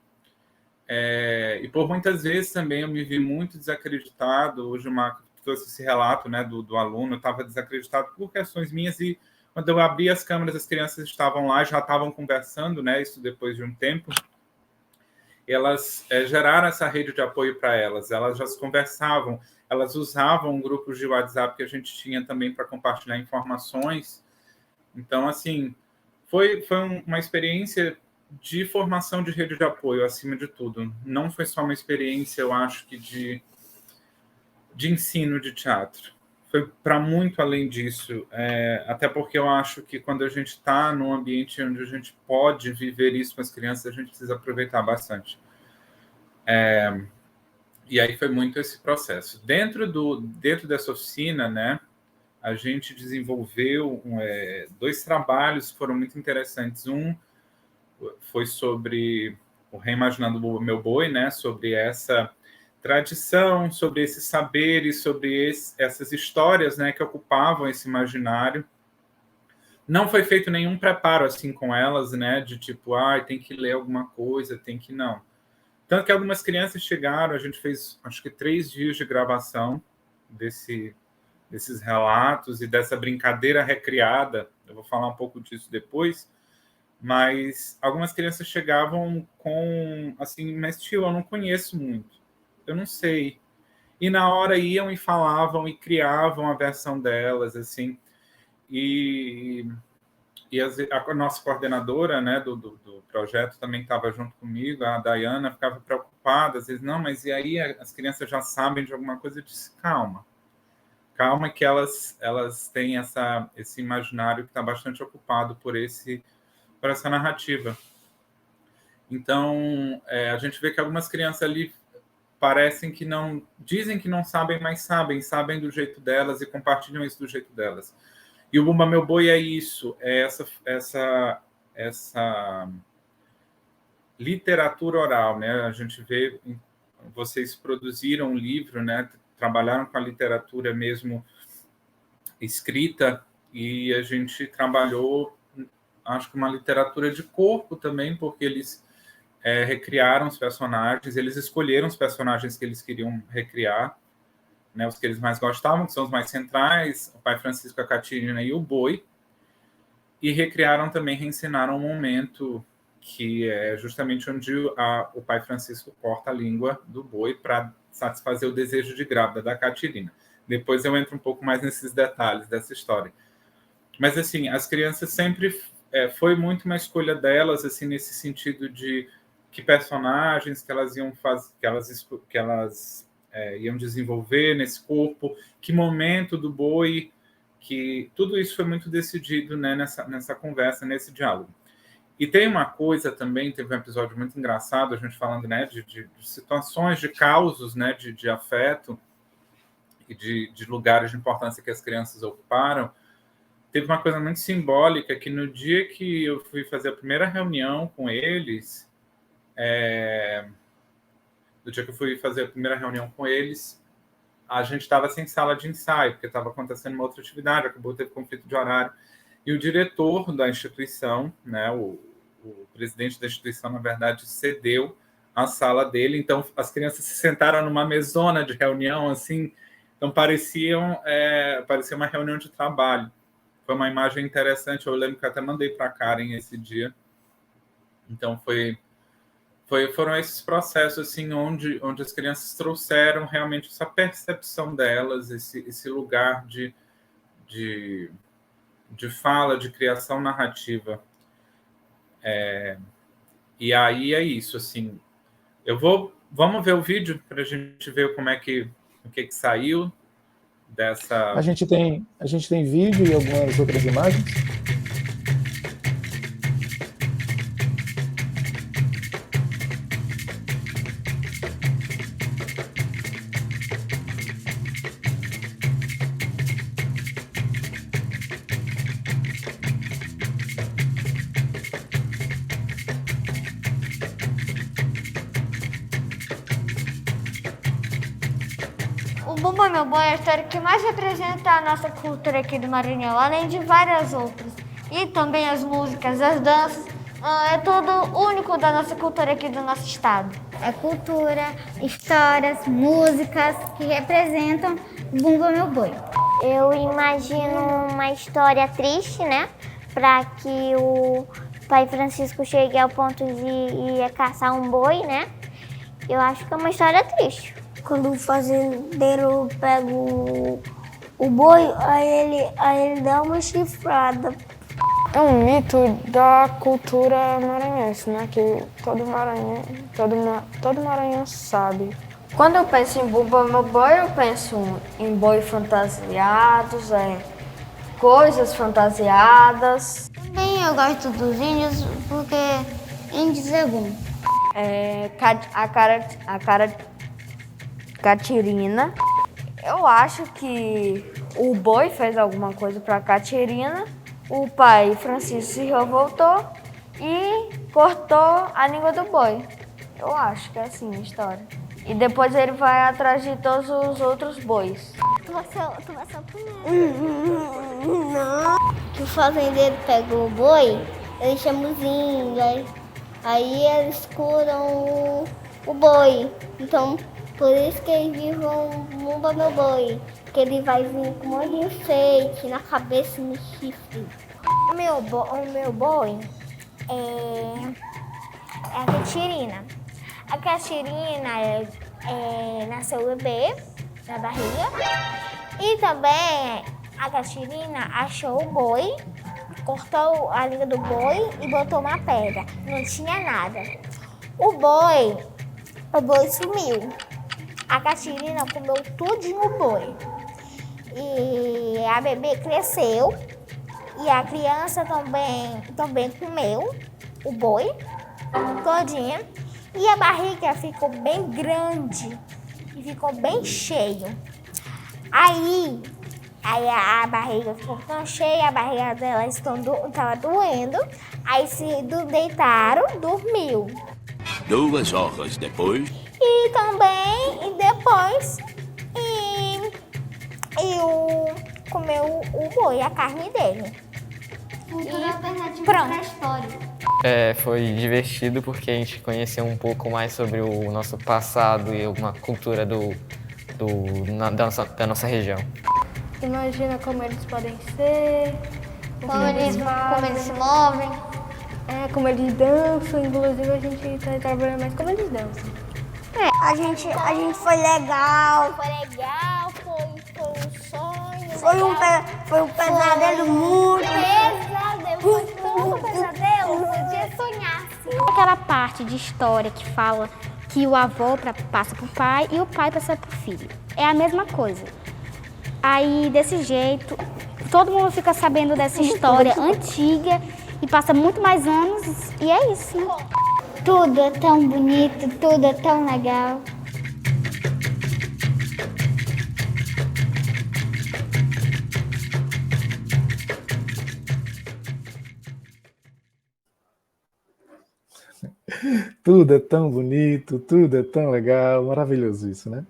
E por muitas vezes também eu me vi muito desacreditado. Hoje o Marco trouxe esse relato, né, do aluno, eu estava desacreditado por questões minhas, e quando eu abri as câmeras, as crianças estavam lá, já estavam conversando, né, isso depois de um tempo. Elas geraram essa rede de apoio para elas já se conversavam, elas usavam grupos de WhatsApp que a gente tinha também para compartilhar informações. Então, assim, foi uma experiência de formação de rede de apoio, acima de tudo. Não foi só uma experiência, eu acho que de ensino de teatro. Foi para muito além disso, até porque eu acho que quando a gente está num ambiente onde a gente pode viver isso com as crianças, a gente precisa aproveitar bastante. E aí foi muito esse processo. Dentro dessa oficina, né, a gente desenvolveu 2 trabalhos que foram muito interessantes. Um foi sobre o Reimaginando o Meu Boi, né, sobre essa tradição, sobre esses saberes, sobre essas histórias, né, que ocupavam esse imaginário. Não foi feito nenhum preparo assim com elas, né, de tipo, tem que ler alguma coisa, tem que não. Tanto que algumas crianças chegaram, a gente fez, acho que 3 dias de gravação desses relatos e dessa brincadeira recriada. Eu vou falar um pouco disso depois. Mas algumas crianças chegavam com, assim, mas tio, eu não conheço muito, eu não sei. E na hora iam e falavam e criavam a versão delas, assim. E a nossa coordenadora, né, do projeto também estava junto comigo, a Dayana, ficava preocupada, às vezes, não, mas e aí as crianças já sabem de alguma coisa? Eu disse, calma que elas têm esse imaginário que está bastante ocupado por essa narrativa. Então, a gente vê que algumas crianças ali parecem que não... Dizem que não sabem, mas sabem do jeito delas e compartilham isso do jeito delas. E o Bumba Meu Boi é isso, é essa literatura oral, né? A gente vê... Vocês produziram um livro, né? Trabalharam com a literatura mesmo escrita, e a gente trabalhou, acho que uma literatura de corpo também, porque eles recriaram os personagens, eles escolheram os personagens que eles queriam recriar, né, os que eles mais gostavam, que são os mais centrais, o Pai Francisco, a Catirina e o Boi, e recriaram também, reensinaram um momento que é justamente onde o Pai Francisco corta a língua do Boi para satisfazer o desejo de grávida da Catirina. Depois eu entro um pouco mais nesses detalhes dessa história. Mas, assim, as crianças sempre... foi muito uma escolha delas, assim, nesse sentido de que personagens que elas iam fazer, que elas iam desenvolver nesse corpo, que momento do Boi, que tudo isso foi muito decidido, né, nessa conversa, nesse diálogo. E tem uma coisa também, teve um episódio muito engraçado, a gente falando, né, de situações, de causos, né, de afeto e de lugares de importância que as crianças ocuparam. Teve uma coisa muito simbólica, que no dia que eu fui fazer a primeira reunião com eles, a gente estava sem sala de ensaio, porque estava acontecendo uma outra atividade, acabou teve conflito de horário, e o diretor da instituição, né, o presidente da instituição, na verdade, cedeu a sala dele, então as crianças se sentaram numa mesona de reunião, assim, então parecia uma reunião de trabalho. Foi uma imagem interessante, eu lembro que eu até mandei para a Karen esse dia. Então, foi foram esses processos assim onde as crianças trouxeram realmente essa percepção delas, esse lugar de fala, de criação narrativa. E aí é isso, assim. Vamos ver o vídeo para a gente ver o que saiu dessa. A gente tem vídeo e algumas outras imagens. O Bumba Meu Boi é a história que mais representa a nossa cultura aqui do Maranhão, além de várias outras. E também as músicas, as danças, é tudo único da nossa cultura aqui do nosso estado. É cultura, histórias, músicas que representam o Bumba Meu Boi. Eu imagino uma história triste, né? Para que o pai Francisco chegue ao ponto de ir caçar um boi, né? Eu acho que é uma história triste. Quando o fazendeiro pega o boi, aí ele dá uma chifrada. É um mito da cultura maranhense, né? Que todo maranhense sabe. Quando eu penso em Bumba Meu Boi, eu penso em boi fantasiados, coisas fantasiadas. Também eu gosto dos índios porque índios é bom. Catirina. Eu acho que o boi fez alguma coisa para Catirina. O pai Francisco se revoltou e cortou a língua do boi. Eu acho que é assim a história. E depois ele vai atrás de todos os outros bois. Tu vai ser o primeiro. Não. Que o fazendeiro pega o boi, ele chama os índios. Aí eles curam o boi. Então, por isso que eles vão Bumba Meu Boi. Que ele vai vir com um monte de enfeite na cabeça e no chifre. O meu boi é a Catirina. A Catirina nasceu bebê na barriga. E também a Catirina achou o boi, cortou a língua do boi e botou uma pedra. Não tinha nada. O boi sumiu. A Catirina comeu tudinho o boi. E a bebê cresceu. E a criança também comeu o boi todinha. E a barriga ficou bem grande e ficou bem cheio. Aí a barriga ficou tão cheia, a barriga dela estava doendo. Aí se deitaram, dormiu. 2 horas depois. E depois comeu o boi, a carne dele. Cultura alternativa pronto. da história. Foi divertido porque a gente conheceu um pouco mais sobre o nosso passado e uma cultura da nossa região. Imagina como eles podem ser, Como eles se movem. como eles dançam. Inclusive a gente está trabalhando mais como eles dançam. A gente foi legal. Foi legal, foi um sonho. Foi um pesadelo muito. Foi tanto pesadelo, podia sonhar. Aquela parte de história que fala que o avô passa pro pai e o pai passa pro filho. É a mesma coisa. Aí, desse jeito, todo mundo fica sabendo dessa história antiga e passa muito mais anos e é isso, né? Tudo é tão bonito, tudo é tão legal. Tudo é tão bonito, tudo é tão legal, maravilhoso isso, né?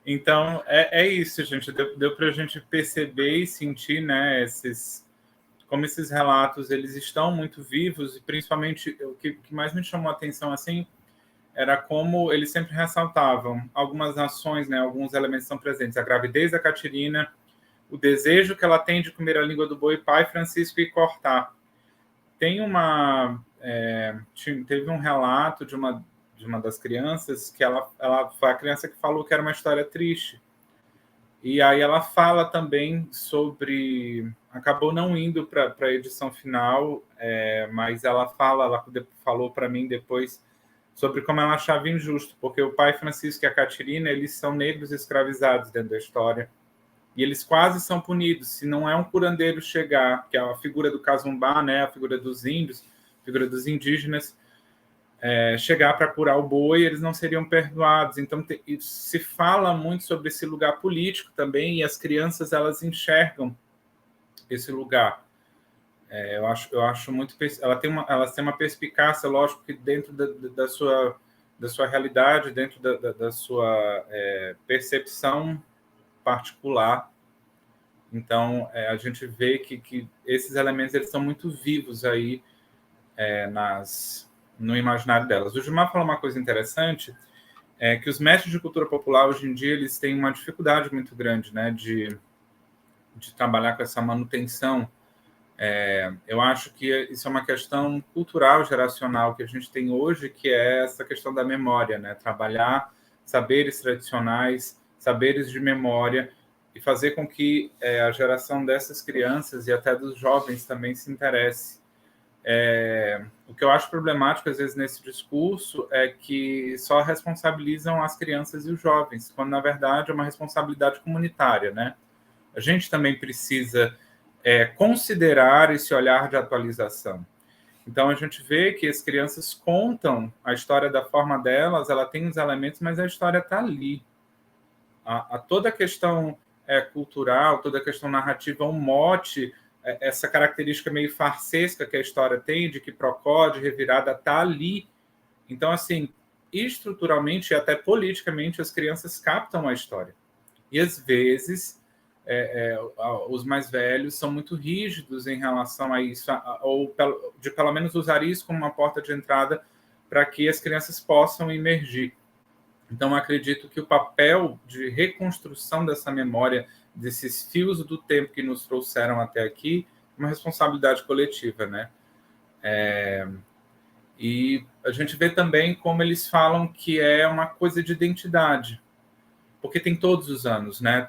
Então, é isso, gente. Deu para a gente perceber e sentir, né, como esses relatos eles estão muito vivos, e principalmente o que mais me chamou a atenção assim era como eles sempre ressaltavam algumas ações, né, alguns elementos são presentes: a gravidez da Catirina, o desejo que ela tem de comer a língua do boi, pai Francisco e cortar. Tem uma teve um relato de uma das crianças que ela foi a criança que falou que era uma história triste. E aí ela fala também sobre... Acabou não indo para a edição final, mas ela falou para mim depois sobre como ela achava injusto, porque o pai Francisco e a Catirina, eles são negros escravizados dentro da história, e eles quase são punidos. Se não é um curandeiro chegar, que é a figura do Casumbá, né, a figura dos índios, a figura dos indígenas, chegar para curar o boi, eles não seriam perdoados. Então, se fala muito sobre esse lugar político também, e as crianças, elas enxergam esse lugar. Eu acho muito... Elas têm uma perspicácia, lógico, que dentro da sua realidade, dentro da sua percepção particular. Então, a gente vê que esses elementos, eles são muito vivos aí no imaginário delas. O Gilmar falou uma coisa interessante, que os mestres de cultura popular, hoje em dia, eles têm uma dificuldade muito grande, né, de trabalhar com essa manutenção. Eu acho que isso é uma questão cultural, geracional, que a gente tem hoje, que é essa questão da memória, né? Trabalhar saberes tradicionais, saberes de memória, e fazer com que a geração dessas crianças e até dos jovens também se interesse. O que eu acho problemático, às vezes, nesse discurso é que só responsabilizam as crianças e os jovens, quando, na verdade, é uma responsabilidade comunitária, né? A gente também precisa considerar esse olhar de atualização. Então, a gente vê que as crianças contam a história da forma delas, ela tem os elementos, mas a história está ali. Toda a questão cultural, toda a questão narrativa, um mote, essa característica meio farsesca que a história tem, de que procode, revirada, está ali. Então, assim, estruturalmente e até politicamente, as crianças captam a história. E, às vezes, os mais velhos são muito rígidos em relação a isso, ou de pelo menos usar isso como uma porta de entrada para que as crianças possam emergir. Então, acredito que o papel de reconstrução dessa memória, desses fios do tempo que nos trouxeram até aqui, é uma responsabilidade coletiva, né? E a gente vê também como eles falam que é uma coisa de identidade, porque tem todos os anos, né?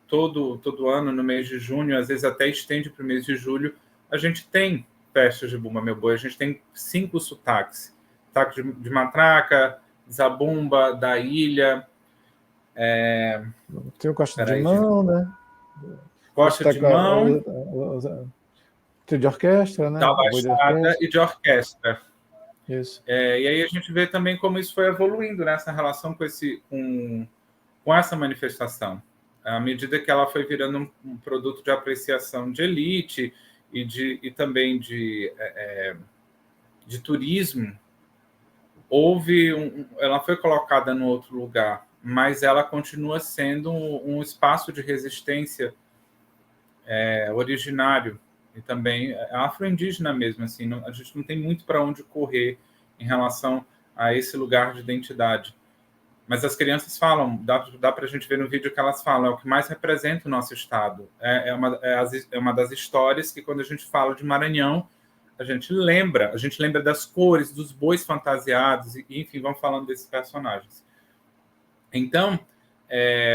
Todo ano, no mês de junho, às vezes até estende para o mês de julho, a gente tem festas de Bumba Meu Boi, a gente tem 5 sotaques. Sotaque de Matraca, Zabumba, da Ilha. Tem o Costa de Mão, né? Costa de Mão. Tem de orquestra, né? Da Baixada e de orquestra. Isso. E aí a gente vê também como isso foi evoluindo nessa relação com essa manifestação. À medida que ela foi virando um produto de apreciação de elite e também de turismo, ela foi colocada no outro lugar, mas ela continua sendo um espaço de resistência originário e também afro-indígena mesmo. Assim, a gente não tem muito para onde correr em relação a esse lugar de identidade. Mas as crianças falam, dá para a gente ver no vídeo que elas falam, é o que mais representa o nosso estado. É uma das histórias que, quando a gente fala de Maranhão, a gente lembra das cores, dos bois fantasiados, e, enfim, vamos falando desses personagens. Então,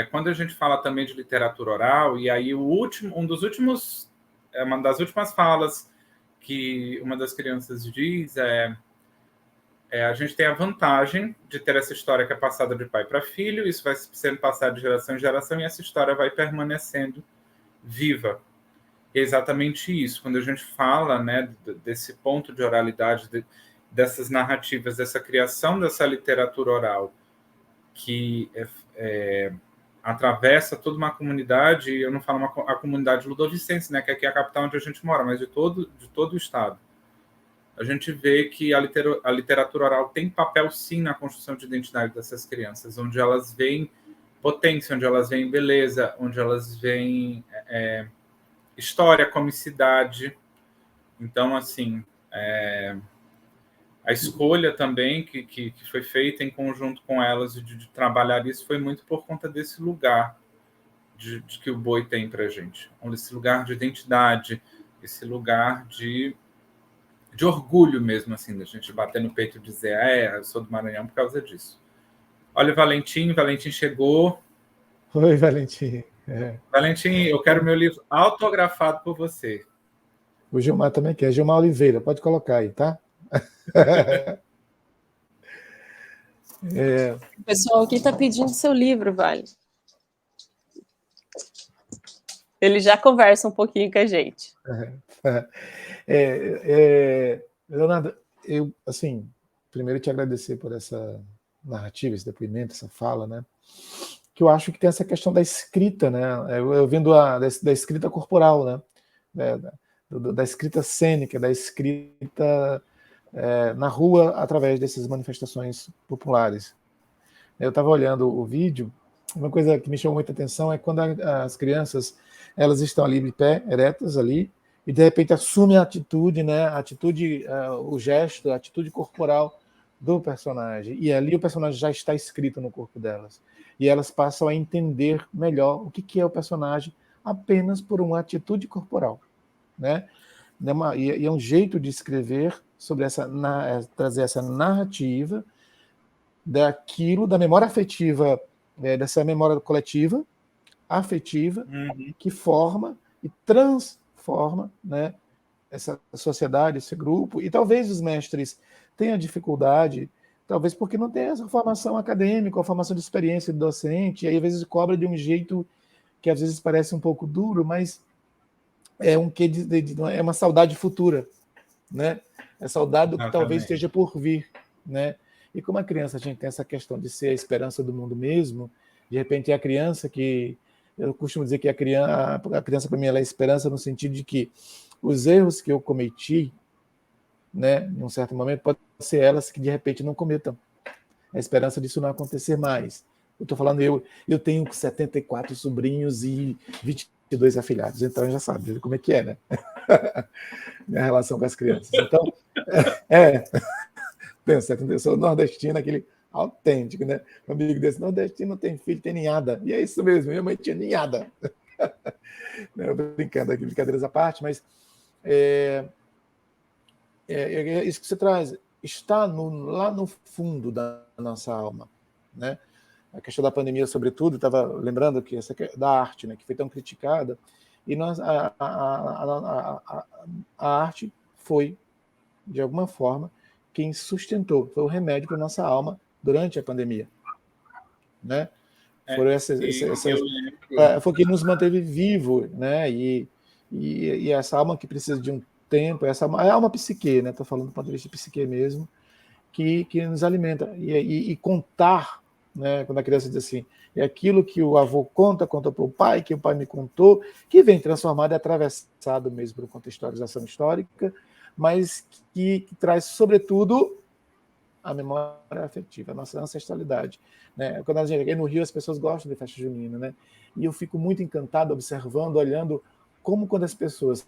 quando a gente fala também de literatura oral, e aí uma das últimas falas que uma das crianças diz a gente tem a vantagem de ter essa história que é passada de pai para filho, isso vai sendo passado de geração em geração, e essa história vai permanecendo viva. É exatamente isso. Quando a gente fala, né, desse ponto de oralidade, dessas narrativas, dessa criação dessa literatura oral, que atravessa toda uma comunidade, eu não falo a comunidade ludovicense, né, que aqui é a capital onde a gente mora, mas de todo o estado. A gente vê que a literatura oral tem papel, sim, na construção de identidade dessas crianças, onde elas veem potência, onde elas veem beleza, onde elas veem história, comicidade. Então, assim, a escolha também que foi feita em conjunto com elas de trabalhar isso foi muito por conta desse lugar de que o boi tem para a gente. Esse lugar de identidade, esse lugar de de orgulho mesmo, assim, da gente bater no peito e dizer, eu sou do Maranhão por causa disso. Olha o Valentim chegou. Oi, Valentim. Valentim, eu quero meu livro autografado por você. O Gilmar também quer. Gilmar Oliveira, pode colocar aí, tá? O pessoal aqui está pedindo seu livro, Vale. Ele já conversa um pouquinho com a gente. Leonardo, eu, assim, primeiro te agradecer por essa narrativa, esse depoimento, essa fala, né? Que eu acho que tem essa questão da escrita, né? Eu vendo da escrita corporal, né? Da escrita cênica, da escrita na rua através dessas manifestações populares. Eu estava olhando o vídeo, uma coisa que me chamou muita atenção é quando as crianças elas estão ali de pé, eretas ali, e de repente assumem a atitude, né? O gesto, a atitude corporal do personagem. E ali o personagem já está escrito no corpo delas. E elas passam a entender melhor o que é o personagem apenas por uma atitude corporal, né? E é um jeito de escrever sobre trazer essa narrativa daquilo, da memória afetiva, dessa memória coletiva, afetiva, que forma e transforma, né, essa sociedade, esse grupo. E talvez os mestres tenham dificuldade, talvez porque não tem essa formação acadêmica, a formação de experiência do docente, e aí às vezes cobra de um jeito que às vezes parece um pouco duro, mas é é uma saudade futura, né? É saudade do que talvez esteja por vir, né? E como a criança, a gente tem essa questão de ser a esperança do mundo mesmo, de repente é a criança que... Eu costumo dizer que a criança para mim, ela é a esperança no sentido de que os erros que eu cometi, né, em um certo momento, pode ser elas que de repente não cometam. A esperança disso não acontecer mais. Eu estou falando, eu tenho 74 sobrinhos e 22 afilhados, então já sabe como é que é, né? Minha relação com as crianças. Então, pensa, eu sou nordestino, aquele autêntico, né? Um amigo desse nordestino não tem filho, tem ninhada. E é isso mesmo, minha mãe tinha ninhada. Eu brincando aqui, brincadeiras à parte, mas isso que você traz está lá no fundo da nossa alma, né? A questão da pandemia, sobretudo, estava lembrando que da arte, né, que foi tão criticada, e a arte foi, de alguma forma, quem sustentou, foi o remédio para a nossa alma durante a pandemia, né? Foi quem nos manteve vivo, né? E essa alma que precisa de um tempo, é a alma psique, né? Estou falando do ponto de vista de psique mesmo, que nos alimenta. E contar, né? Quando a criança diz assim, é aquilo que o avô contou para o pai, que o pai me contou, que vem transformado e atravessado mesmo por contextualização histórica, mas que traz, sobretudo, a memória afetiva, a nossa ancestralidade, né? Quando a gente aqui no Rio, as pessoas gostam de festa junina, né? E eu fico muito encantado observando, olhando como quando as pessoas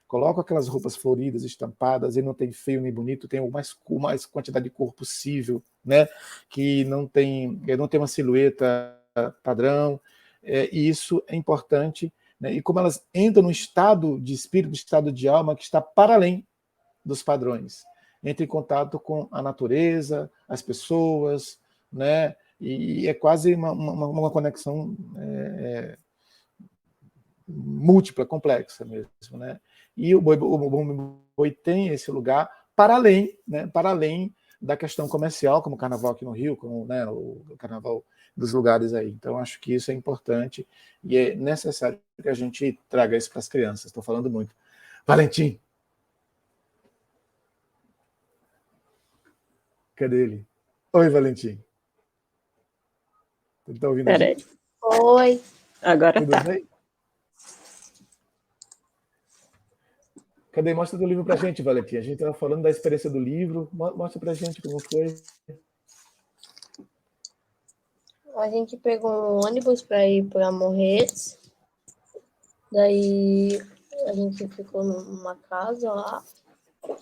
colocam aquelas roupas floridas, estampadas, e não tem feio nem bonito, tem o mais quantidade de cor possível, né? Que não tem uma silhueta padrão, e isso é importante, né? E como elas entram no estado de espírito, no estado de alma que está para além dos padrões, entra em contato com a natureza, as pessoas, né? E é quase uma conexão múltipla, complexa mesmo, né? E o boi tem esse lugar para além, né? Para além da questão comercial, como o carnaval aqui no Rio, como, né, o carnaval dos lugares aí. Então, acho que isso é importante e é necessário que a gente traga isso para as crianças. Estou falando muito. Valentim! Cadê ele? Oi, Valentim. Ele está ouvindo? Peraí. Oi. Agora tudo tá. Bem? Cadê? Mostra teu livro pra gente, Valentim. A gente estava falando da experiência do livro. Mostra pra gente como foi. A gente pegou um ônibus para ir para Morretes. Daí a gente ficou numa casa lá.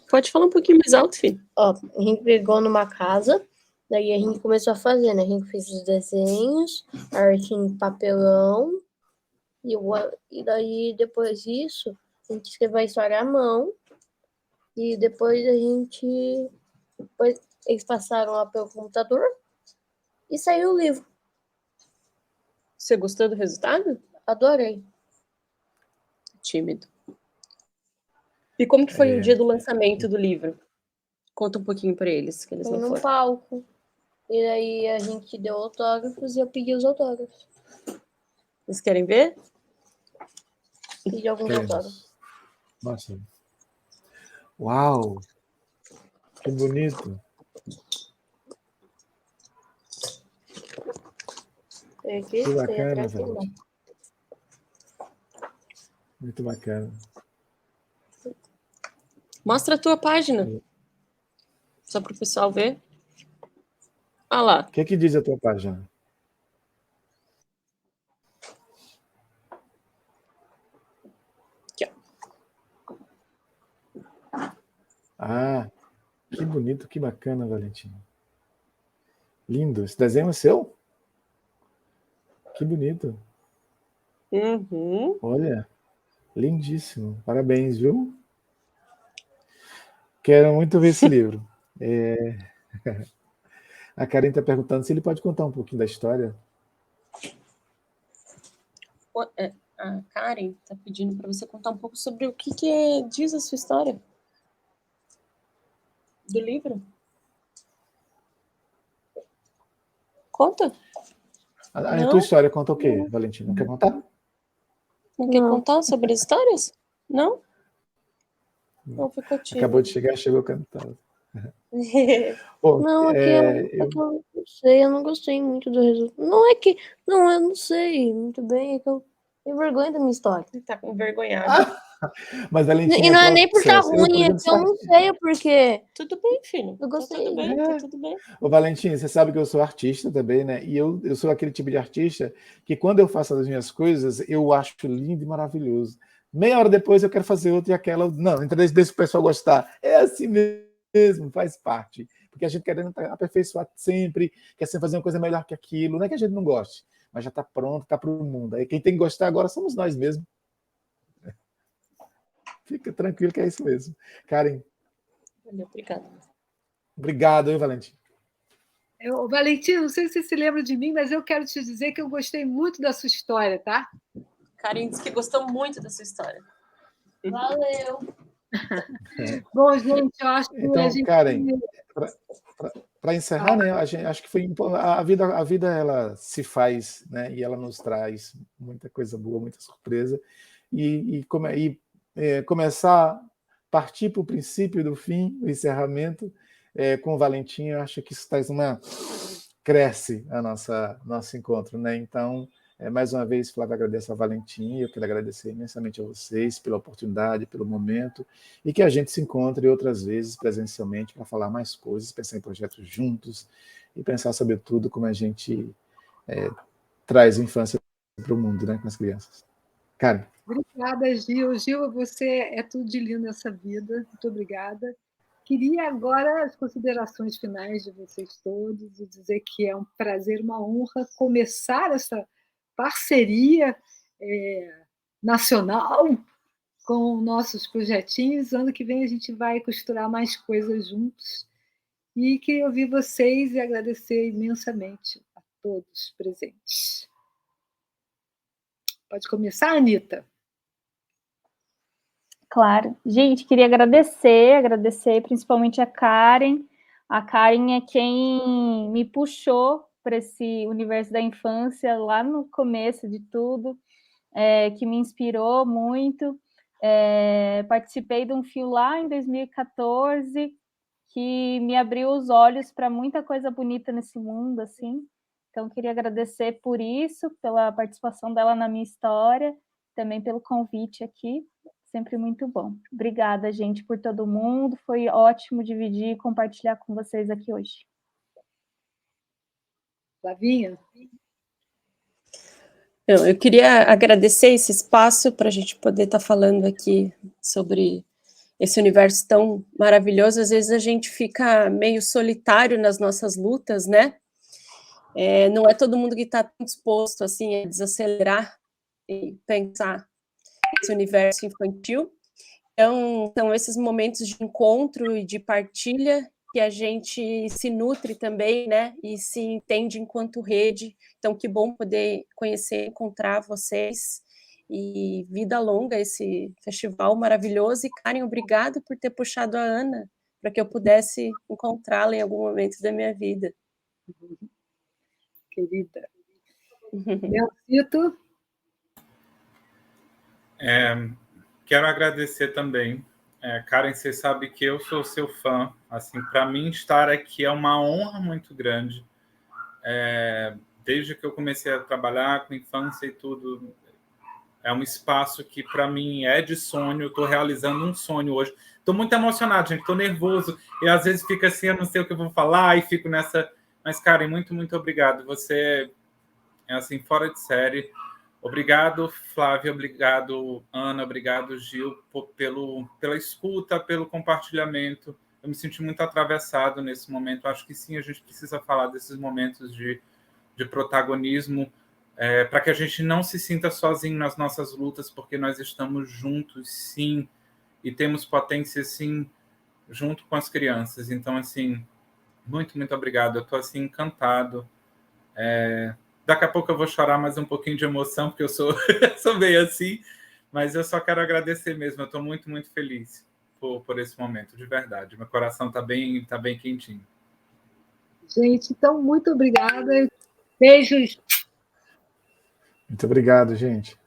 Pode falar um pouquinho mais alto, filho. Ó, a gente pegou numa casa, daí a gente começou a fazer, né? A gente fez os desenhos, arte em papelão, e daí depois disso, a gente escreveu a história à mão, E depois depois eles passaram lá pelo computador e saiu o livro. Você gostou do resultado? Adorei. Tímido. E como que foi o dia do lançamento do livro? Conta um pouquinho para eles, que eles Foi não num foram. palco. E aí a gente deu autógrafos e eu pedi os autógrafos. Vocês querem ver? Pedi alguns autógrafos. Nossa. Uau! Que bonito. Tem aqui, Que tem bacana, atrás, tem Valentim. Muito bacana. Mostra a tua página. Só para o pessoal ver. Ah lá. O que é que diz a tua página? Aqui, ó. Ah, que bonito, que bacana, Valentim. Lindo. Esse desenho é seu? Que bonito. Uhum. Olha, lindíssimo. Parabéns, viu? Quero muito ver esse livro. A Karen está perguntando se ele pode contar um pouquinho da história. A Karen está pedindo para você contar um pouco sobre o que diz a sua história do livro. Conta. A tua história conta o quê, Valentim? Não quer contar? Não quer contar sobre as histórias? Não? Não, ficou tímido. Acabou de chegar, chegou cantando. Bom, não, eu não sei, eu não gostei muito do resultado. Não, eu não sei muito bem, é que eu tenho vergonha da minha história. Ele tá envergonhado. Mas, Valentim, e não é nem por estar ruim, é que eu não sei o porquê. Tudo bem, filho. Eu gostei. Tá tudo bem, tá tudo bem. Ô, Valentim, você sabe que eu sou artista também, né? E eu sou aquele tipo de artista que quando eu faço as minhas coisas, eu acho lindo e maravilhoso. Meia hora depois eu quero fazer outra e aquela... Não, então deixa o pessoal gostar. É assim mesmo, faz parte. Porque a gente querendo aperfeiçoar sempre, quer sempre fazer uma coisa melhor que aquilo. Não é que a gente não goste, mas já está pronto, está para o mundo. Aí quem tem que gostar agora somos nós mesmos. Fica tranquilo que é isso mesmo. Karen. Obrigada. Obrigado, hein, Valentim. Valentim, não sei se você se lembra de mim, mas eu quero te dizer que eu gostei muito da sua história, tá? Karen disse que gostou muito da sua história. Valeu. Bom, gente, eu acho que então, a gente... Karen, para encerrar, né? Acho que foi a vida ela se faz, né? E ela nos traz muita coisa boa, muita surpresa. E começar a partir para o princípio do fim, o encerramento, com o Valentim, eu acho que isso traz cresce a nosso encontro, né? Então, mais uma vez, Flávio, agradeço a Valentim, eu quero agradecer imensamente a vocês pela oportunidade, pelo momento, e que a gente se encontre outras vezes presencialmente para falar mais coisas, pensar em projetos juntos e pensar, sobretudo, como a gente traz a infância para o mundo, né, com as crianças. Karen. Obrigada, Gil. Gil, você é tudo de lindo nessa vida. Muito obrigada. Queria agora as considerações finais de vocês todos e dizer que é um prazer, uma honra começar essa parceria nacional com nossos projetinhos. Ano que vem a gente vai costurar mais coisas juntos. E queria ouvir vocês e agradecer imensamente a todos presentes. Pode começar, Anitta? Claro. Gente, queria agradecer principalmente a Karen. A Karen é quem me puxou para esse universo da infância lá no começo de tudo, que me inspirou muito. Participei de um fio lá em 2014 que me abriu os olhos para muita coisa bonita nesse mundo, assim. Então, queria agradecer por isso, pela participação dela na minha história, também pelo convite aqui. Sempre muito bom. Obrigada, gente, por todo mundo. Foi ótimo dividir e compartilhar com vocês aqui hoje. Flavinha? Eu queria agradecer esse espaço para a gente poder estar falando aqui sobre esse universo tão maravilhoso. Às vezes a gente fica meio solitário nas nossas lutas, né? Não é todo mundo que está disposto assim, a desacelerar e pensar esse universo infantil. Então, são esses momentos de encontro e de partilha que a gente se nutre também, né? E se entende enquanto rede. Então, que bom poder conhecer, encontrar vocês. E vida longa esse festival maravilhoso. E, Karen, obrigado por ter puxado a Ana para que eu pudesse encontrá-la em algum momento da minha vida. Querida. Leocito? Quero agradecer também. Karen, você sabe que eu sou seu fã. Assim, para mim, estar aqui é uma honra muito grande. Desde que eu comecei a trabalhar com infância e tudo, é um espaço que, para mim, é de sonho. Estou realizando um sonho hoje. Estou muito emocionado, gente. Estou nervoso. E, às vezes, fica assim, eu não sei o que eu vou falar e fico nessa... Mas, Karen, muito, muito obrigado. Você é, assim, fora de série. Obrigado, Flávia. Obrigado, Ana. Obrigado, Gil, pela escuta, pelo compartilhamento. Eu me senti muito atravessado nesse momento. Acho que, sim, a gente precisa falar desses momentos de protagonismo, para que a gente não se sinta sozinho nas nossas lutas, porque nós estamos juntos, sim, e temos potência, sim, junto com as crianças. Então, assim, muito, muito obrigado. Eu estou, assim, encantado. Daqui a pouco eu vou chorar mais um pouquinho de emoção, porque eu sou meio assim, mas eu só quero agradecer mesmo. Eu estou muito, muito feliz por esse momento, de verdade. Meu coração está bem quentinho. Gente, então, muito obrigada. Beijos. Muito obrigado, gente.